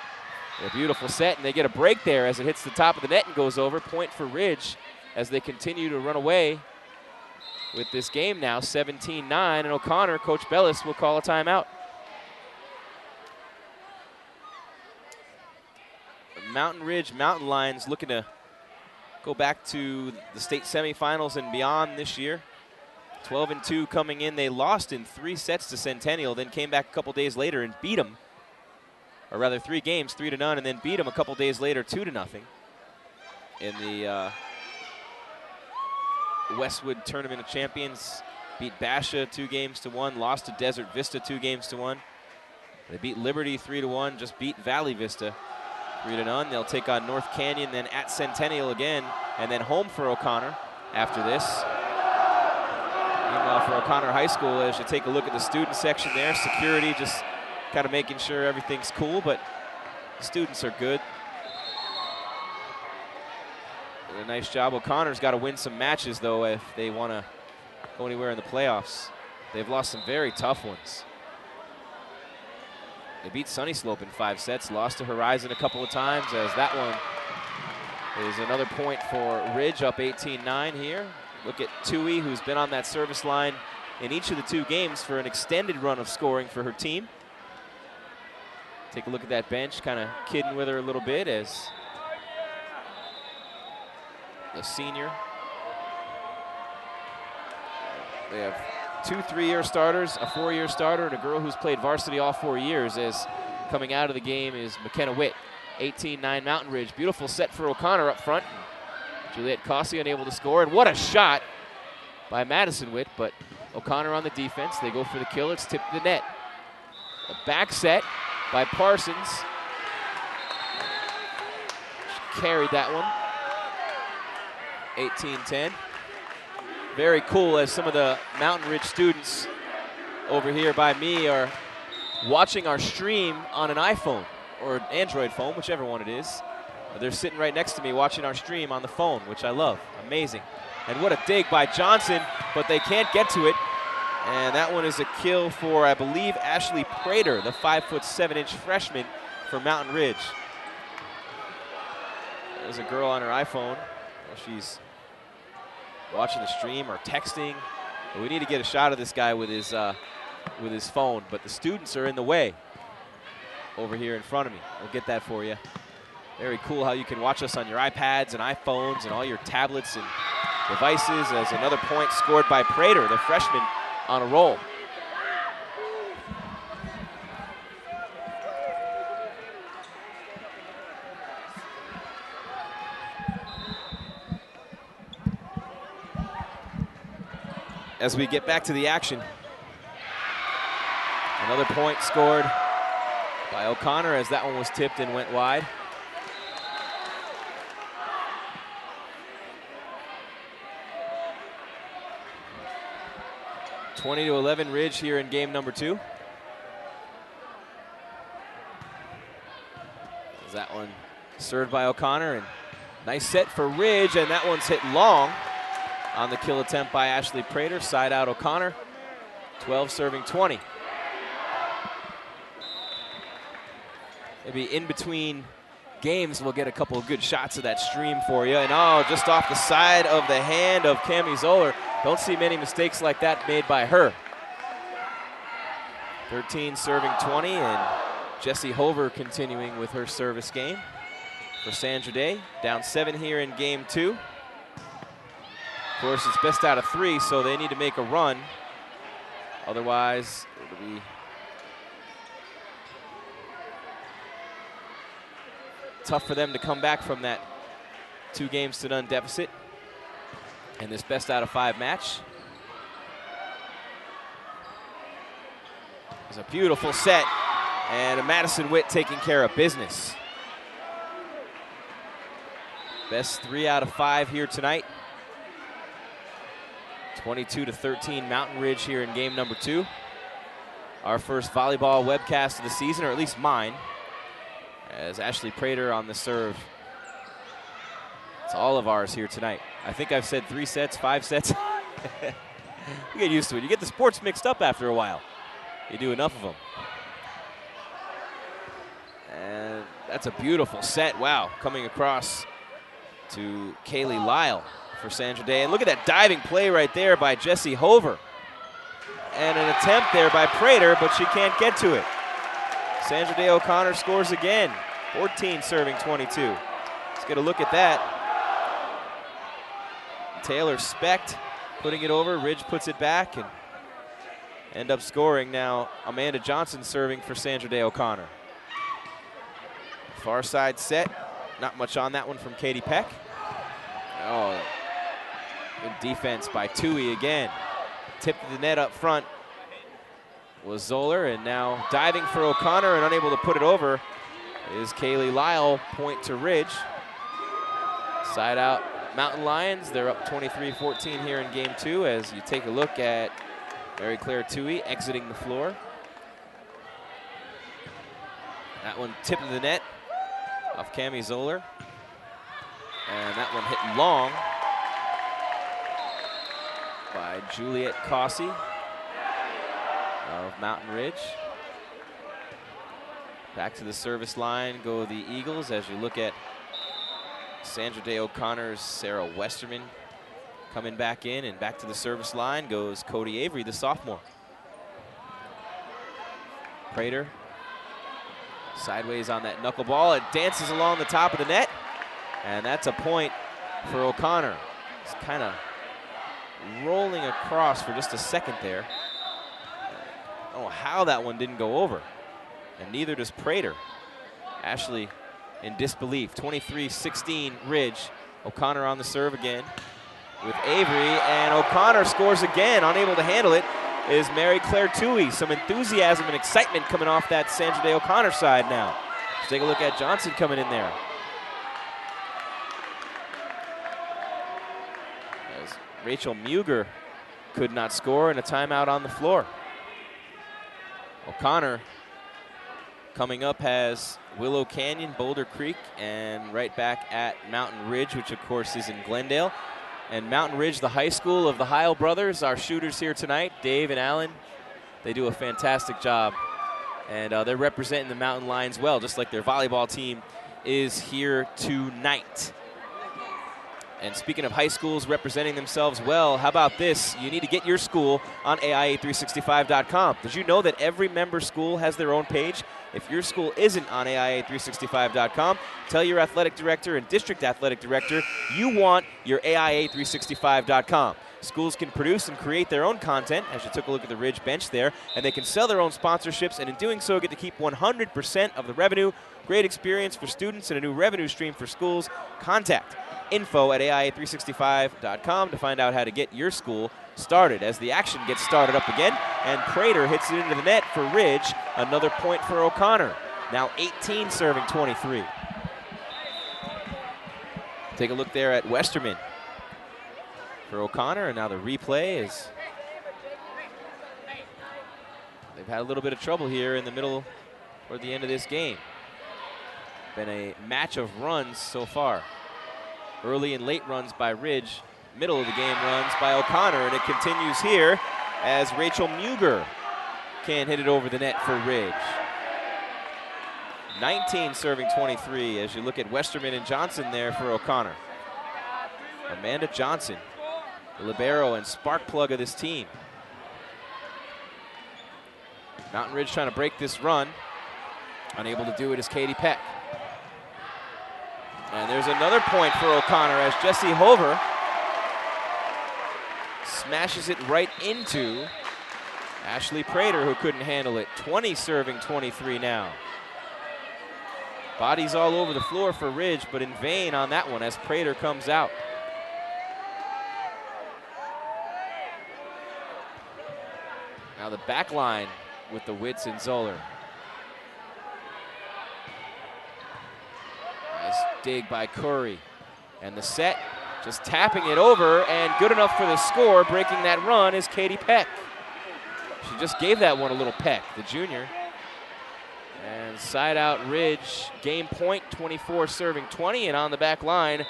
a beautiful set, and they get a break there as it hits the top of the net and goes over. Point for Ridge as they continue to run away with this game now, 17-9, and O'Connor, Coach Bellis, will call a timeout. Mountain Ridge Mountain Lions looking to go back to the state semifinals and beyond this year. 12-2 coming in. They lost in 3 sets to Centennial, then came back a couple days later and beat them. Or rather 3 games, 3-0, and then beat them a couple days later 2-0 in the Westwood Tournament of Champions. Beat Basha 2-1, lost to Desert Vista 2-1. They beat Liberty 3-1, just beat Valley Vista 3-0. They'll take on North Canyon, then at Centennial again, and then home for O'Connor after this. Meanwhile, for O'Connor High School, as you take a look at the student section there, security just kind of making sure everything's cool, but the students are good. a nice job. O'Connor's got to win some matches, though, if they want to go anywhere in the playoffs. They've lost some very tough ones. They beat Sunny Slope in 5 sets, lost to Horizon a couple of times, as that one is another point for Ridge, up 18-9 here. Look at Tui, who's been on that service line in each of the 2 games for an extended run of scoring for her team. Take a look at that bench, kind of kidding with her a little bit as the senior. They have 2 3-year starters, a 4-year starter, and a girl who's played varsity all 4 years. As coming out of the game is McKenna Witt. 18-9 Mountain Ridge. Beautiful set for O'Connor up front. Juliet Cossey unable to score, and what a shot by Madison Witt, but O'Connor on the defense. They go for the kill. It's tipped to the net. A back set by Parsons. She carried that one. 18-10. Very cool, as some of the Mountain Ridge students over here by me are watching our stream on an iPhone or an Android phone, whichever one it is. They're sitting right next to me watching our stream on the phone, which I love. Amazing. And what a dig by Johnson, but they can't get to it. And that one is a kill for, I believe, Ashley Prater, the 5'7" freshman for Mountain Ridge. There's a girl on her iPhone. Well, she's watching the stream or texting. But we need to get a shot of this guy with his phone, but the students are in the way over here in front of me. We'll get that for you. Very cool how you can watch us on your iPads and iPhones and all your tablets and devices, as another point scored by Prater, the freshman, on a roll. As we get back to the action, another point scored by O'Connor, as that one was tipped and went wide. (20-11) Ridge here in game number 2. As that one served by O'Connor, and nice set for Ridge, and that one's hit long on the kill attempt by Ashley Prater. Side out O'Connor. 12 serving 20. Maybe in between games we'll get a couple of good shots of that stream for you. And oh, just off the side of the hand of Cami Zoller. Don't see many mistakes like that made by her. 13 serving 20, and Jessie Hover continuing with her service game for Sandra Day. Down 7 here in game 2. Of course, it's best out of 3, so they need to make a run. Otherwise, it'll be tough for them to come back from that 2-0 deficit in this best out of 5 match. It's a beautiful set, and a Madison Witt taking care of business. Best 3 out of 5 here tonight. 22-13 Mountain Ridge here in game number 2. Our first volleyball webcast of the season, or at least mine, as Ashley Prater on the serve. It's all of ours here tonight. I think I've said 3 sets, 5 sets. You get used to it. You get the sports mixed up after a while. You do enough of them. And that's a beautiful set. Wow, coming across to Kaylee Lyle for Sandra Day. And look at that diving play right there by Jessie Hover. And an attempt there by Prater, but she can't get to it. Sandra Day O'Connor scores again. 14 serving 22. Let's get a look at that. Taylor Specht putting it over. Ridge puts it back and end up scoring. Now Amanda Johnson serving for Sandra Day O'Connor. Far side set. Not much on that one from Katie Peck. Oh, good defense by Tui again. Tip to the net up front was Zoller, and now diving for O'Connor and unable to put it over is Kaylee Lyle. Point to Ridge. Side out Mountain Lions. They're up 23-14 here in game 2 as you take a look at Mary Claire Tui exiting the floor. That one tipped to the net off Cami Zoller. And that one hit long by Juliet Cossey of Mountain Ridge. Back to the service line go the Eagles as you look at Sandra Day O'Connor's Sarah Westerman coming back in, and back to the service line goes Cody Avery, the sophomore. Prater sideways on that knuckleball. It dances along the top of the net, and that's a point for O'Connor. It's kind of rolling across for just a second there. I don't know how that one didn't go over, and neither does Prater. Ashley in disbelief. 23-16 Ridge. O'Connor on the serve again with Avery, and O'Connor scores again. Unable to handle it is Mary Claire Toohey. Some enthusiasm and excitement coming off that Sandra Day O'Connor side now. Let's take a look at Johnson coming in there. As Rachel Muger could not score, and a timeout on the floor. O'Connor coming up has Willow Canyon, Boulder Creek, and right back at Mountain Ridge, which of course is in Glendale. And Mountain Ridge, the high school of the Heil brothers, our shooters here tonight, Dave and Alan. They do a fantastic job, and they're representing the Mountain Lions well, just like their volleyball team is here tonight. And speaking of high schools representing themselves well, how about this? You need to get your school on AIA365.com. Did you know that every member school has their own page? If your school isn't on AIA365.com, tell your athletic director and district athletic director you want your AIA365.com. Schools can produce and create their own content, as you took a look at the Ridge bench there, and they can sell their own sponsorships, and in doing so get to keep 100% of the revenue. Great experience for students and a new revenue stream for schools. Contact info@AIA365.com to find out how to get your school started as the action gets started up again, and Prater hits it into the net for Ridge. Another point for O'Connor. Now 18 serving 23. Take a look there at Westerman for O'Connor, and now the replay is. They've had a little bit of trouble here in the middle or the end of this game. Been a match of runs so far. Early and late runs by Ridge, middle of the game runs by O'Connor, and it continues here as Rachel Muger can't hit it over the net for Ridge. 19 serving 23 as you look at Westerman and Johnson there for O'Connor. Amanda Johnson, the libero and spark plug of this team. Mountain Ridge trying to break this run. Unable to do it is Katie Peck. And there's another point for O'Connor as Jessie Hover smashes it right into Ashley Prater, who couldn't handle it. 20 serving 23 now. Bodies all over the floor for Ridge, but in vain on that one as Prater comes out. Now the back line with the Witz and Zoller. Nice dig by Curry. And the set, just tapping it over, and good enough for the score. Breaking that run is Katie Peck. She just gave that one a little peck, the junior. And side out Ridge, game point, 24 serving 20, and on the back line,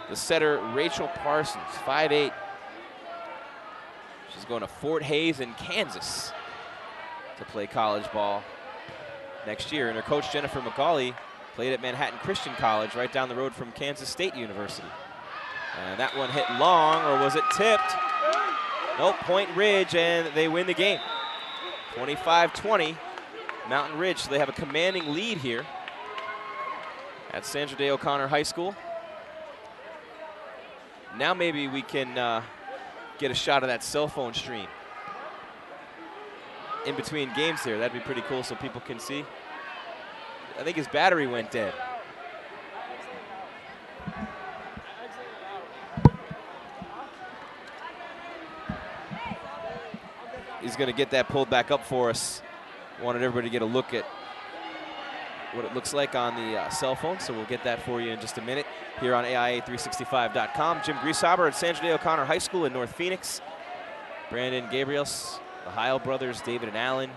the setter Rachel Parsons, 5'8". She's going to Fort Hays in Kansas to play college ball next year. And her coach, Jennifer McCauley, played at Manhattan Christian College right down the road from Kansas State University. And that one hit long, or was it tipped? Nope, point Ridge, and they win the game. 25-20, Mountain Ridge. So they have a commanding lead here at Sandra Day O'Connor High School. Now maybe we can get a shot of that cell phone stream in between games here. That'd be pretty cool so people can see. I think his battery went dead. He's going to get that pulled back up for us. Wanted everybody to get a look at what it looks like on the cell phone, so we'll get that for you in just a minute here on AIA365.com. Jim Grieshaber at Sandra Day O'Connor High School in North Phoenix. Brandon Gabriels, the Heil brothers, David and Alan.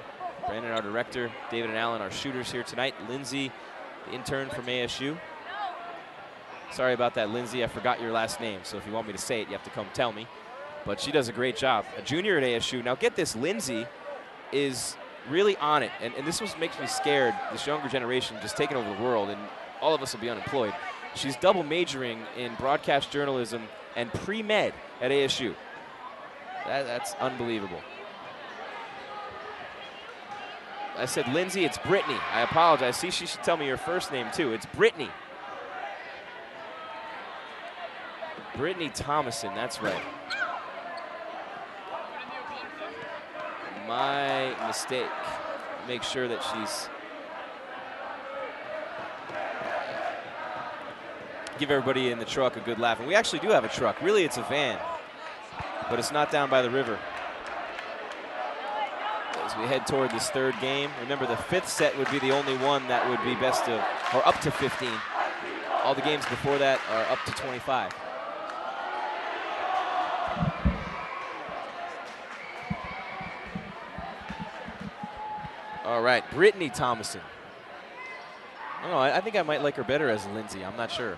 Brandon, our director, David and Alan, our shooters here tonight. Lindsay, the intern from ASU. Sorry about that, Lindsay. I forgot your last name, so if you want me to say it, you have to come tell me. But she does a great job. A junior at ASU. Now get this, Lindsay is really on it. And this makes me scared, this younger generation just taking over the world, and all of us will be unemployed. She's double majoring in broadcast journalism and pre-med at ASU. That's unbelievable. I said Lindsay, it's Brittany. I apologize. See, she should tell me your first name too. It's Brittany. Brittany Thomason, that's right. My mistake. Make sure that she's... Give everybody in the truck a good laugh. And we actually do have a truck. Really, it's a van. But it's not down by the river. As we head toward this third game, remember the fifth set would be the only one that would be best of, or up to 15. All the games before that are up to 25. All right, Brittany Thomason. I don't know, I think I might like her better as Lindsay. I'm not sure.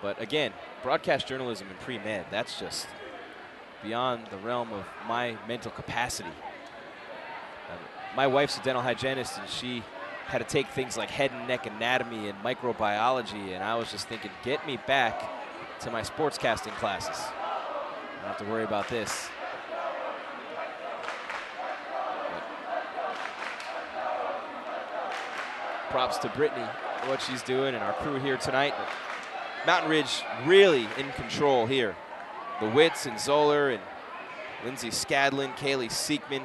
But again, broadcast journalism and pre-med, that's just beyond the realm of my mental capacity. My wife's a dental hygienist, and she had to take things like head and neck anatomy and microbiology, and I was just thinking, get me back to my sportscasting classes. I don't have to worry about this. Props to Brittany, what she's doing, and our crew here tonight. Mountain Ridge really in control here. The Witts and Zoller and Lindsay Scadlin, Kaylee Siekman,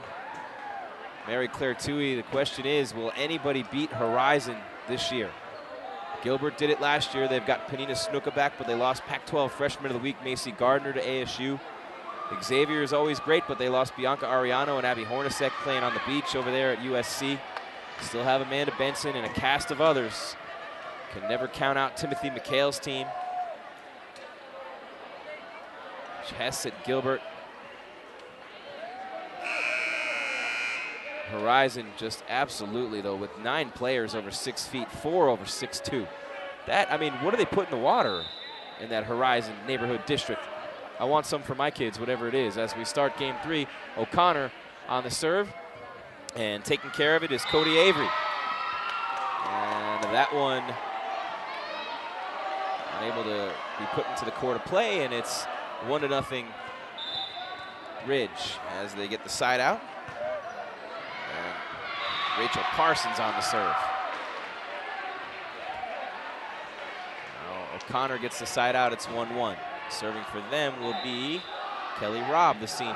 Mary Claire Toohey. The question is, will anybody beat Horizon this year? Gilbert did it last year. They've got Panina Snuka back, but they lost Pac-12 Freshman of the Week Macy Gardner to ASU. Xavier is always great, but they lost Bianca Ariano and Abby Hornacek playing on the beach over there at USC. Still have Amanda Benson and a cast of others. Can never count out Timothy McHale's team. Hess at Gilbert. Horizon just absolutely, though, with 9 players over 6 feet, 4 over 6'2". That, I mean, what do they put in the water in that Horizon neighborhood district? I want some for my kids, whatever it is. As we start game 3, O'Connor on the serve. And taking care of it is Cody Avery. And that one unable to be put into the court of play, and it's 1-0 Ridge as they get the side out. And Rachel Parsons on the serve. Now O'Connor gets the side out, it's 1-1. Serving for them will be Kelly Robb, the senior.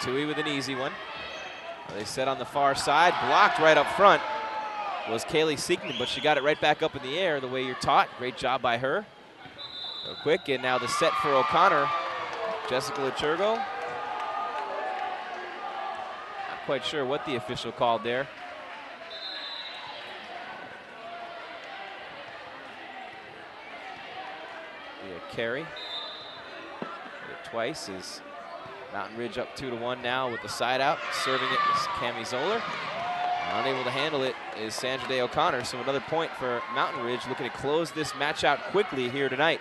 Toohey with an easy one. They set on the far side, blocked right up front was Kaylee Siekman, but she got it right back up in the air the way you're taught. Great job by her. Go quick, and now the set for O'Connor. Jessica Liturgo. Not quite sure what the official called there. Carry. Twice is Mountain Ridge up 2-1 now with the side out. Serving it is Cami Zoller. Unable to handle it is Sandra Day O'Connor. So another point for Mountain Ridge, looking to close this match out quickly here tonight.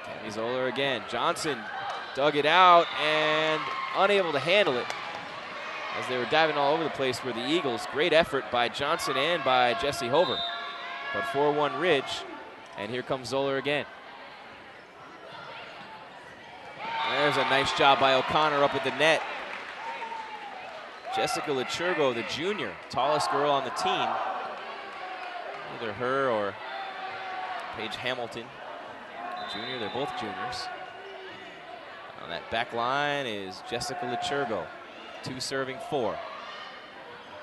Cami Zoller again. Johnson dug it out and unable to handle it as they were diving all over the place were the Eagles. Great effort by Johnson and by Jesse Hover. But 4-1 Ridge, and here comes Zoller again. There's a nice job by O'Connor up at the net. Jessica Liturgo, the junior, tallest girl on the team. Either her or Paige Hamilton, junior, they're both juniors. On that back line is Jessica Liturgo, 2 serving 4.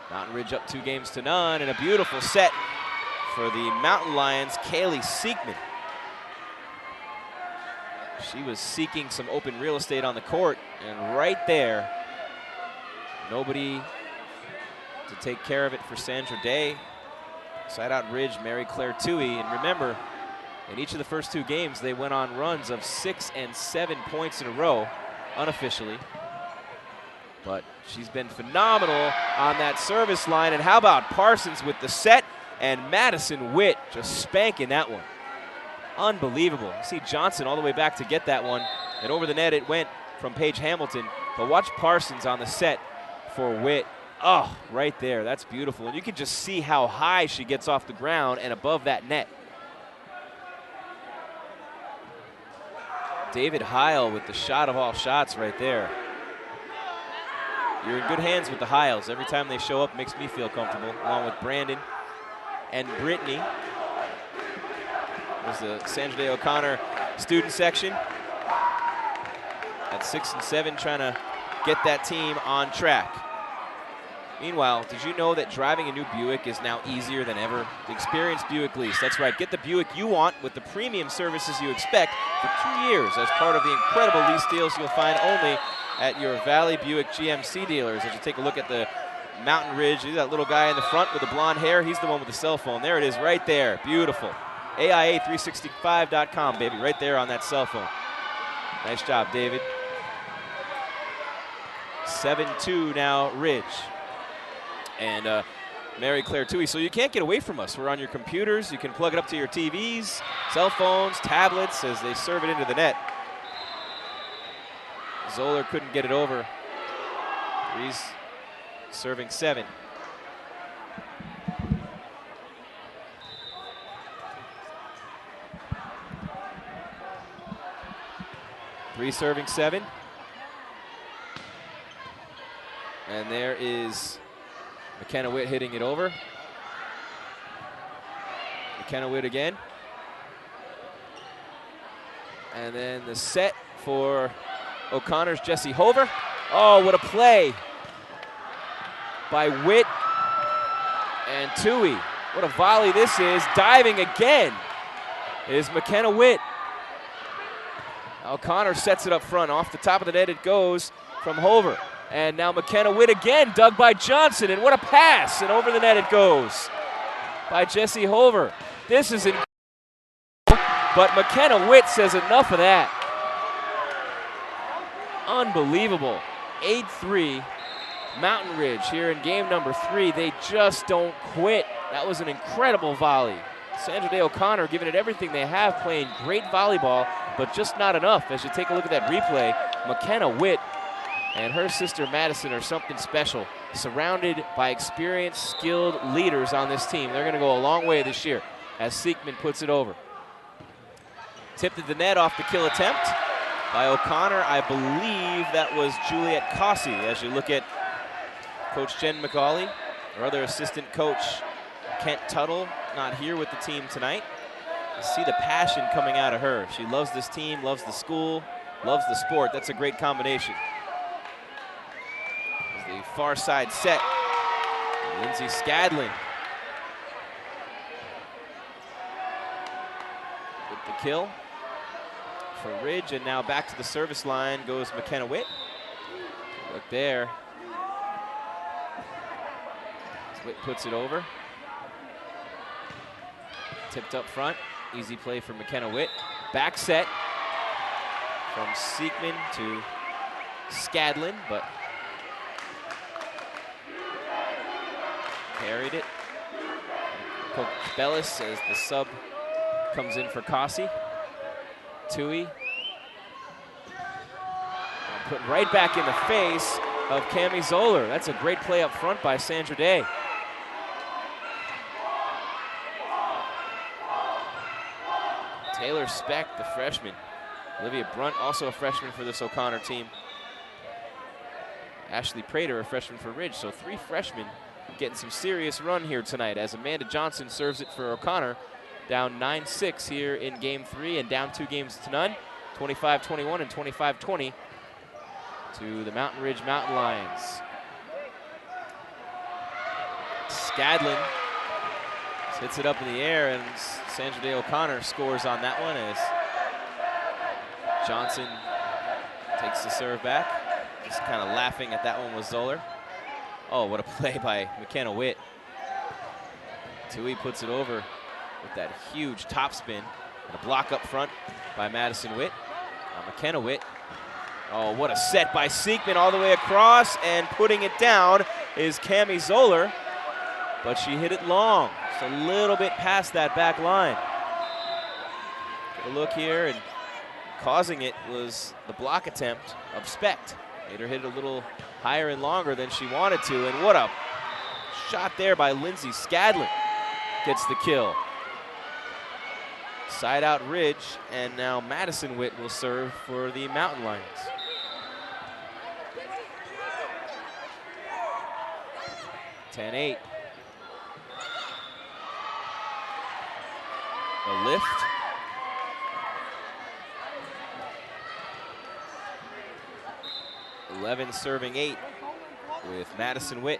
Mountain Ridge up 2-0, and a beautiful set for the Mountain Lions, Kaylee Siekman. She was seeking some open real estate on the court, and right there, nobody to take care of it for Sandra Day. Side out Ridge, Mary Claire Toohey, and remember, in each of the first 2 games, they went on runs of 6 and 7 points in a row, unofficially. but she's been phenomenal on that service line. And how about Parsons with the set, and Madison Witt just spanking that one. Unbelievable. You see Johnson all the way back to get that one, and over the net it went from Paige Hamilton. But watch Parsons on the set for Witt. Oh, right there. That's beautiful. And you can just see how high she gets off the ground and above that net. David Heil with the shot of all shots right there. You're in good hands with the Heiles. Every time they show up, makes me feel comfortable, along with Brandon and Brittany. There's the Sandra Day O'Connor student section at 6 and 7, trying to get that team on track. Meanwhile, did you know that driving a new Buick is now easier than ever? The Experience Buick Lease. That's right. Get the Buick you want with the premium services you expect for 2 years as part of the incredible lease deals you'll find only at your Valley Buick GMC dealers. As you take a look at the Mountain Ridge, that little guy in the front with the blonde hair, he's the one with the cell phone. There it is right there. Beautiful. AIA365.com, baby, right there on that cell phone. Nice job, David. 7-2 now, Ridge. And Mary Claire Toohey. So you can't get away from us. We're on your computers. You can plug it up to your TVs, cell phones, tablets as they serve it into the net. Zoller couldn't get it over. He's serving 7. Three serving 7. And there is McKenna Witt hitting it over. McKenna Witt again. And then the set for O'Connor's Jessie Hover. Oh, what a play by Witt and Toohey. What a volley this is. Diving again is McKenna Witt. O'Connor sets it up front. Off the top of the net it goes from Hover. And now McKenna Witt again, dug by Johnson, and what a pass, and over the net it goes by Jessie Hover. This is incredible, but McKenna Witt says enough of that. Unbelievable. 8-3, Mountain Ridge here in game number 3. They just don't quit. That was an incredible volley. Sandra Day O'Connor giving it everything they have, playing great volleyball, but just not enough. As you take a look at that replay, McKenna Witt and her sister Madison are something special, surrounded by experienced, skilled leaders on this team. They're going to go a long way this year as Siekman puts it over. Tipped at the net off the kill attempt by O'Connor. I believe that was Juliet Cossey. As you look at Coach Jen McCauley, our other assistant coach Kent Tuttle, not here with the team tonight. You see the passion coming out of her. She loves this team, loves the school, loves the sport. That's a great combination. The far side set, Lindsay Scadlin with the kill for Ridge, and now back to the service line goes McKenna Witt. Look there. Witt puts it over. Tipped up front, easy play for McKenna Witt. Back set from Siekman to Scadlin, but carried it. Coach Bellis as the sub comes in for Cossey. Toohey. Put right back in the face of Cami Zoller. That's a great play up front by Sandra Day. Taylor Speck, the freshman. Olivia Brunt, also a freshman for this O'Connor team. Ashley Prater, a freshman for Ridge. So 3 freshmen getting some serious run here tonight as Amanda Johnson serves it for O'Connor. Down 9-6 here in game 3 and down 2 games to none. 25-21 and 25-20 to the Mountain Ridge Mountain Lions. Scadlin hits it up in the air, and Sandra Day O'Connor scores on that one as Johnson takes the serve back. Just kind of laughing at that one with Zoller. Oh, what a play by McKenna Witt. Toohey puts it over with that huge topspin and a block up front by Madison Witt. McKenna Witt Oh, what a set by Siekman all the way across, and putting it down is Cami Zoller, but she hit it long, just a little bit past that back line. Get a look here, and causing it was the block attempt of Specht. Made her hit it a little higher and longer than she wanted to, and what a shot there by Lindsay Scadlin. Gets the kill. Side out Ridge, and now Madison Witt will serve for the Mountain Lions. (10-8). A lift. (11 serving 8 with Madison Witt.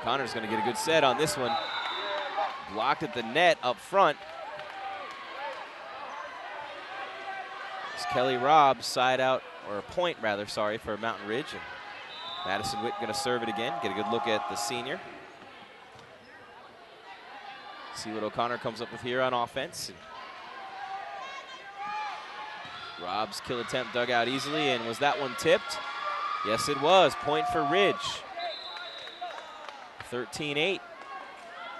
Connor's going to get a good set on this one. Blocked at the net up front. It's Kelly Robb side out, or a point rather, sorry, for Mountain Ridge. And Madison Witt going to serve it again. Get a good look at the senior. See what O'Connor comes up with here on offense. And Robb's kill attempt dug out easily, and was that one tipped? Yes, it was. Point for Ridge. 13-8.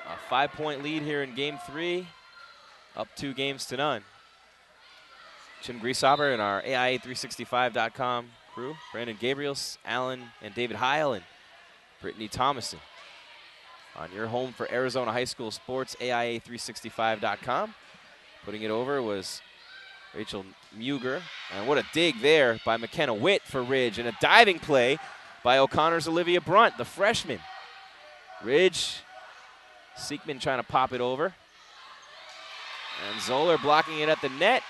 A 5-point lead here in game 3. Up 2 games to none. Jim Grieshaber and our AIA365.com crew. Brandon Gabriels, Alan and David Heil, and Brittany Thomason. On your home for Arizona high school sports, AIA365.com. Putting it over was Rachel Muger. And what a dig there by McKenna Witt for Ridge. And a diving play by O'Connor's Olivia Brunt, the freshman. Ridge, Siekman trying to pop it over. And Zoller blocking it at the net.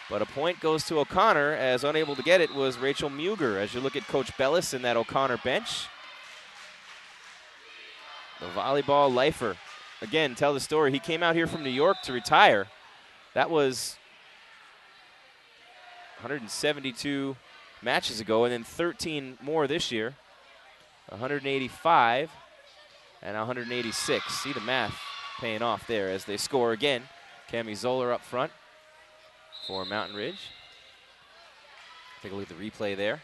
But a point goes to O'Connor, as unable to get it was Rachel Muger. As you look at Coach Bellis in that O'Connor bench. The volleyball lifer. Again, tell the story. He came out here from New York to retire. That was 172 matches ago, and then 13 more this year. 185 and 186. See the math paying off there as they score again. Cami Zoller up front for Mountain Ridge. Take a look at the replay there.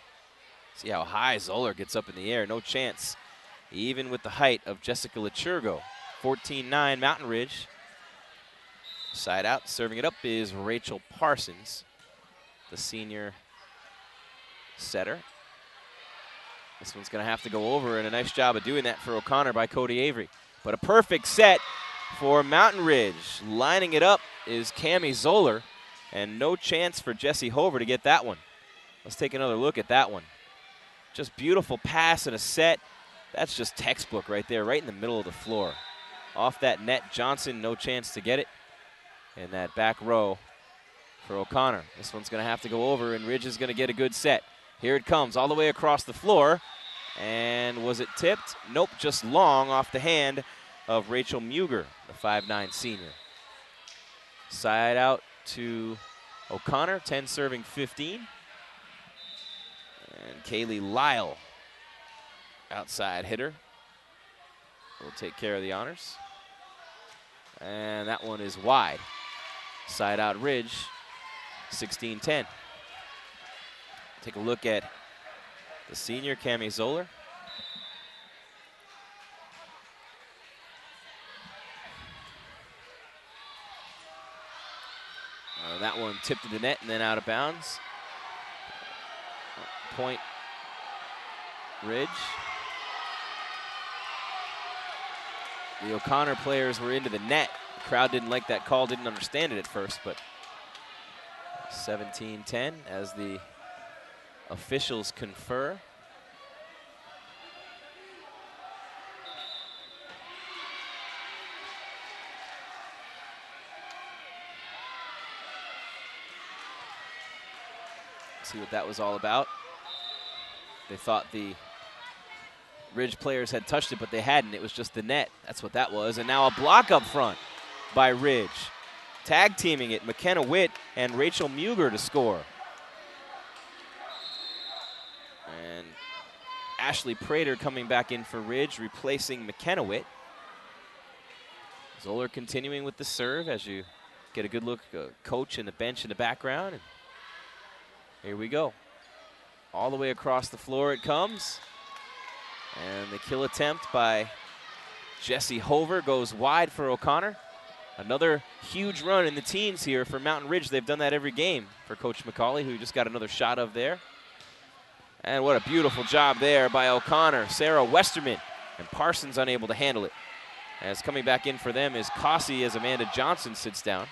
See how high Zoller gets up in the air. No chance, even with the height of Jessica Lechurgo. 14-9 Mountain Ridge. Side out, serving it up is Rachel Parsons, the senior setter. This one's going to have to go over, and a nice job of doing that for O'Connor by Cody Avery. But a perfect set for Mountain Ridge. Lining it up is Cami Zoller, and no chance for Jessie Hover to get that one. Let's take another look at that one. Just beautiful pass and a set. That's just textbook right there, right in the middle of the floor. Off that net, Johnson, no chance to get it. And that back row for O'Connor. This one's going to have to go over, and Ridge is going to get a good set. Here it comes, all the way across the floor. And was it tipped? Nope, just long off the hand of Rachel Muger, the 5'9" senior. Side out to O'Connor, 10 serving 15. And Kaylee Lyle, outside hitter, will take care of the honors. And that one is wide. Side out Ridge, 16-10. Take a look at the senior, Cami Zoller. That one tipped to the net and then out of bounds. Point Ridge. The O'Connor players were into the net. The crowd didn't like that call, didn't understand it at first, but 17-10 as the officials confer. See what that was all about. They thought the Ridge players had touched it, but they hadn't. It was just the net. That's what that was. And now a block up front by Ridge. Tag teaming it, McKenna Witt and Rachel Muger to score. And Ashley Prater coming back in for Ridge, replacing McKenna Witt. Zoller continuing with the serve, as you get a good look, coach and the bench in the background. And here we go. All the way across the floor it comes. And the kill attempt by Jesse Hover goes wide for O'Connor. Another huge run in the teens here for Mountain Ridge. They've done that every game for Coach McCauley, who just got another shot of there. And what a beautiful job there by O'Connor. Sarah Westerman and Parsons unable to handle it. As coming back in for them is Cossey as Amanda Johnson sits down.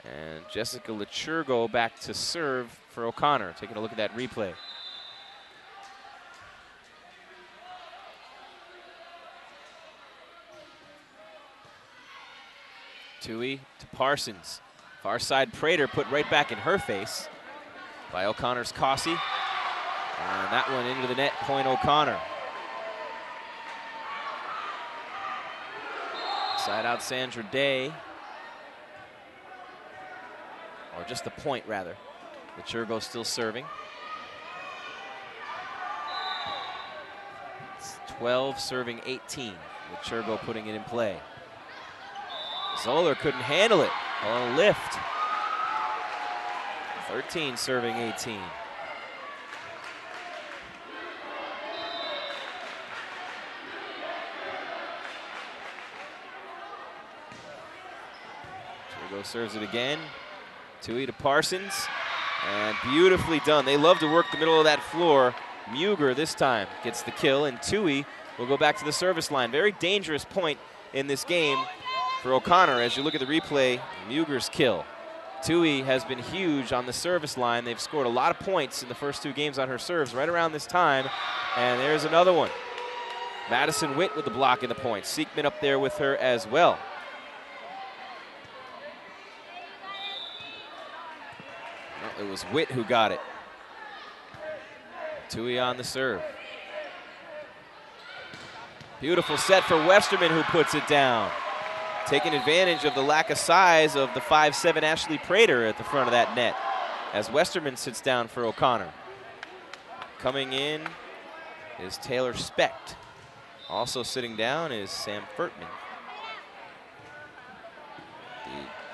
And Jessica Lechurgo back to serve for O'Connor. Taking a look at that replay. Tui to Parsons. Far side Prater put right back in her face by O'Connor's Cossey. And that one into the net, point O'Connor. Side out Sandra Day. Or just the point, rather. Lechurgo still serving. It's 12 serving 18. Lechurgo putting it in play. Zoller couldn't handle it on a lift. 13 serving 18. Lechurgo serves it again. Tui to Parsons. And beautifully done. They love to work the middle of that floor. Muger this time gets the kill, and Tui will go back to the service line. Very dangerous point in this game for O'Connor. As you look at the replay, Muger's kill. Tui has been huge on the service line. They've scored a lot of points in the first two games on her serves right around this time. And there's another one. Madison Witt with the block in the point. Siekman up there with her as well. Well, it was Witt who got it. Tui on the serve. Beautiful set for Westerman, who puts it down. Taking advantage of the lack of size of the 5'7" Ashley Prater at the front of that net as Westerman sits down for O'Connor. Coming in is Taylor Specht. Also sitting down is Sam Furtman.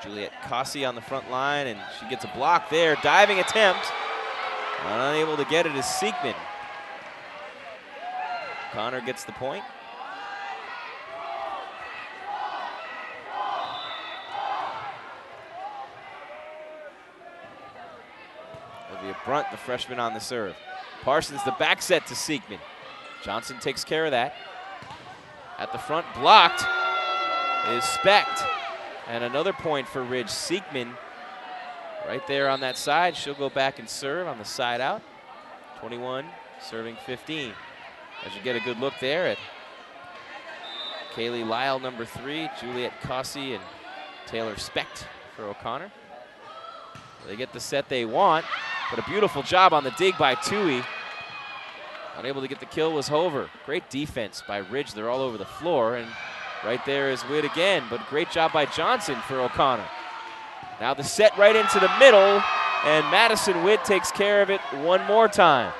Juliet Cossey on the front line, and she gets a block there. Diving attempt. Unable to get it is Siekman. O'Connor gets the point. Brunt, the freshman, on the serve. Parsons, the back set to Siekman. Johnson takes care of that. At the front, blocked is Specht. And another point for Ridge. Siekman right there on that side. She'll go back and serve on the side out. 21 serving 15. As you get a good look there at Kaylee Lyle, number 3, Juliet Cossey, and Taylor Specht for O'Connor. They get the set they want. But a beautiful job on the dig by Tui. Unable to get the kill was Hover. Great defense by Ridge. They're all over the floor. And right there is Witt again. But great job by Johnson for O'Connor. Now the set right into the middle. And Madison Witt takes care of it one more time.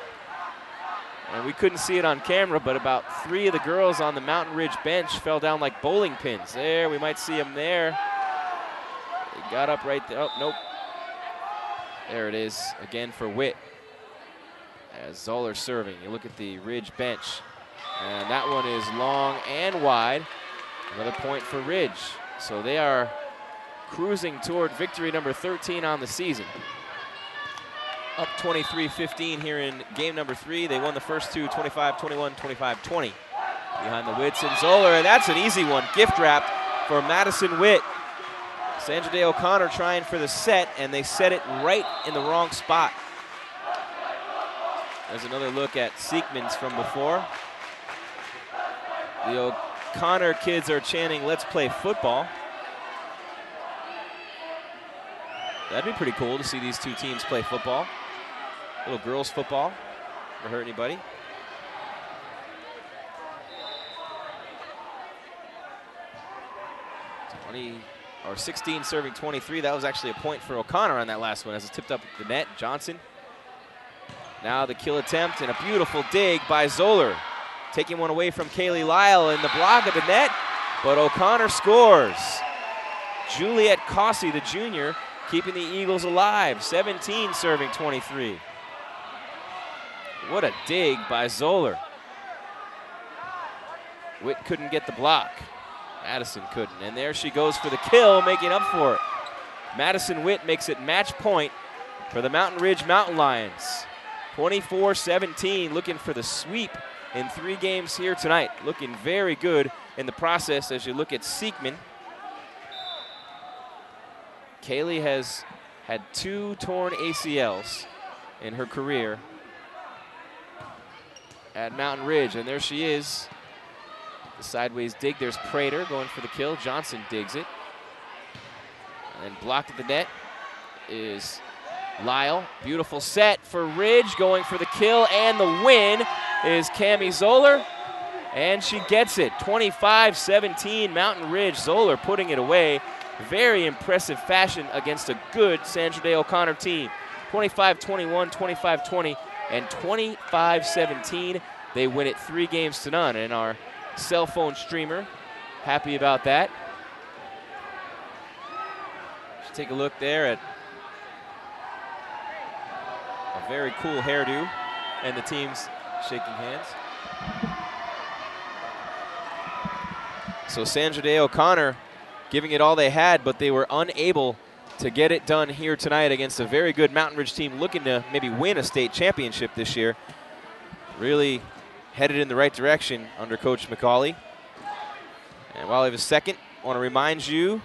And we couldn't see it on camera, but about 3 of the girls on the Mountain Ridge bench fell down like bowling pins. There, we might see them there. They got up right there. Oh, nope. There it is, again for Witt. As Zoller serving, you look at the Ridge bench. And that one is long and wide. Another point for Ridge. So they are cruising toward victory number 13 on the season. Up 23-15 here in game number 3. They won the first two, 25-21, 25-20. Behind the Witts and Zoller, and that's an easy one. Gift wrapped for Madison Witt. Sandra Day O'Connor trying for the set, and they set it right in the wrong spot. There's another look at Siekman's from before. The O'Connor kids are chanting, "Let's play football." That'd be pretty cool to see these two teams play football. Little girls football. Never hurt anybody. Or 16 serving 23. That was actually a point for O'Connor on that last one as it tipped up the net. Johnson. Now the kill attempt and a beautiful dig by Zoller. Taking one away from Kaylee Lyle in the block of the net, but O'Connor scores. Juliet Cossey, the junior, keeping the Eagles alive. 17 serving 23. What a dig by Zoller. Witt couldn't get the block. Madison couldn't, and there she goes for the kill, making up for it. Madison Witt makes it match point for the Mountain Ridge Mountain Lions. 24-17, looking for the sweep in 3 games here tonight. Looking very good in the process as you look at Siekman. Kaylee has had 2 torn ACLs in her career at Mountain Ridge, and there she is. The sideways dig, there's Prater going for the kill. Johnson digs it. And blocked at the net is Lyle. Beautiful set for Ridge, going for the kill, and the win is Cami Zoller. And she gets it, 25-17, Mountain Ridge. Zoller putting it away. Very impressive fashion against a good Sandra Day O'Connor team. 25-21, 25-20, and 25-17. They win it 3 games to none. And our cell phone streamer, happy about that. Let's take a look there at a very cool hairdo and the teams shaking hands. So Sandra Day O'Connor giving it all they had, but they were unable to get it done here tonight against a very good Mountain Ridge team looking to maybe win a state championship this year. Really headed in the right direction under Coach McCauley. And while I have a second, I want to remind you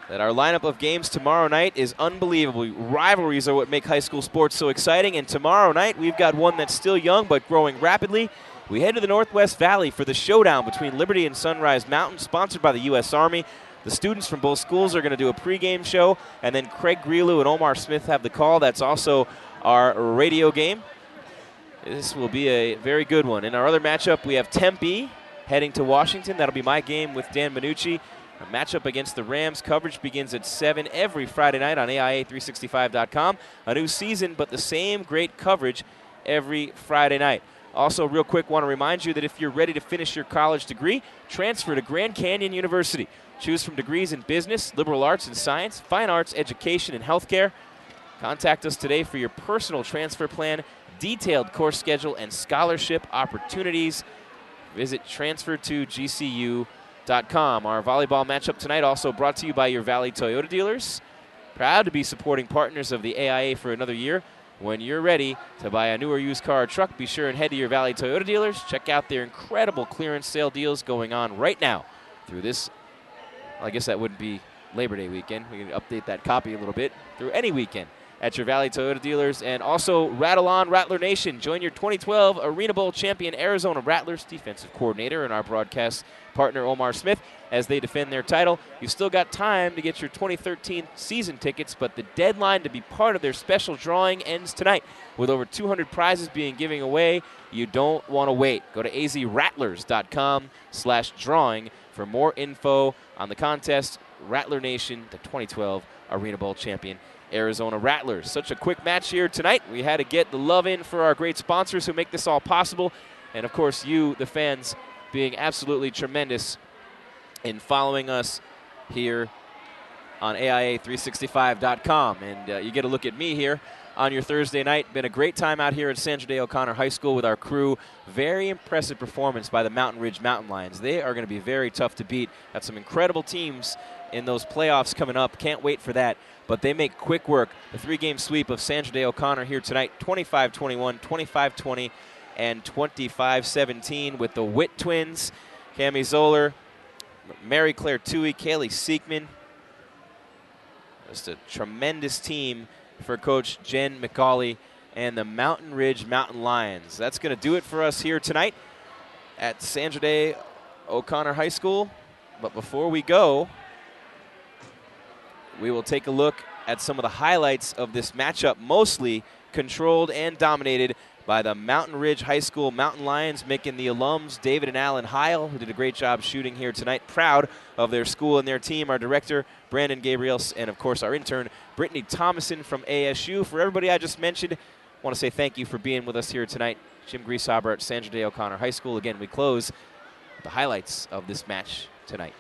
that our lineup of games tomorrow night is unbelievable. Rivalries are what make high school sports so exciting, and tomorrow night we've got one that's still young but growing rapidly. We head to the Northwest Valley for the showdown between Liberty and Sunrise Mountain, sponsored by the U.S. Army. The students from both schools are going to do a pregame show, and then Craig Grelu and Omar Smith have the call. That's also our radio game. This will be a very good one. In our other matchup, we have Tempe heading to Washington. That'll be my game with Dan Minucci. A matchup against the Rams. Coverage begins at 7 every Friday night on AIA365.com. A new season, but the same great coverage every Friday night. Also, real quick, want to remind you that if you're ready to finish your college degree, transfer to Grand Canyon University. Choose from degrees in business, liberal arts and science, fine arts, education, and healthcare. Contact us today for your personal transfer plan, detailed course schedule, and scholarship opportunities. Visit transfer2gcu.com. Our volleyball matchup tonight also brought to you by your Valley Toyota dealers. Proud to be supporting partners of the AIA for another year. When you're ready to buy a new or used car or truck, be sure and head to your Valley Toyota dealers. Check out their incredible clearance sale deals going on right now through this, well, I guess that wouldn't be Labor Day weekend. We can update that copy a little bit through any weekend at your Valley Toyota dealers. And also Rattle On Rattler Nation. Join your 2012 Arena Bowl champion Arizona Rattlers defensive coordinator and our broadcast partner Omar Smith as they defend their title. You've still got time to get your 2013 season tickets, but the deadline to be part of their special drawing ends tonight with over 200 prizes being given away. You don't want to wait. Go to azrattlers.com/drawing for more info on the contest. Rattler Nation, the 2012 Arena Bowl champion Arizona Rattlers. Such a quick match here tonight. We had to get the love in for our great sponsors who make this all possible. And, of course, you, the fans, being absolutely tremendous in following us here on AIA365.com. And you get a look at me here on your Thursday night. Been a great time out here at Sandra Day O'Connor High School with our crew. Very impressive performance by the Mountain Ridge Mountain Lions. They are going to be very tough to beat. Got some incredible teams in those playoffs coming up. Can't wait for that. But they make quick work. The 3-game sweep of Sandra Day O'Connor here tonight, 25-21, 25-20, and 25-17 with the Witt twins, Cami Zoller, Mary Claire Toohey, Kaylee Siekman. Just a tremendous team for Coach Jen McCauley and the Mountain Ridge Mountain Lions. That's going to do it for us here tonight at Sandra Day O'Connor High School. But before we go, we will take a look at some of the highlights of this matchup, mostly controlled and dominated by the Mountain Ridge High School Mountain Lions, making the alums David and Alan Heil, who did a great job shooting here tonight, proud of their school and their team. Our director, Brandon Gabriel, and, of course, our intern, Brittany Thomason from ASU. For everybody I just mentioned, I want to say thank you for being with us here tonight. Jim Grieshaber at Sandra Day O'Connor High School. Again, we close the highlights of this match tonight.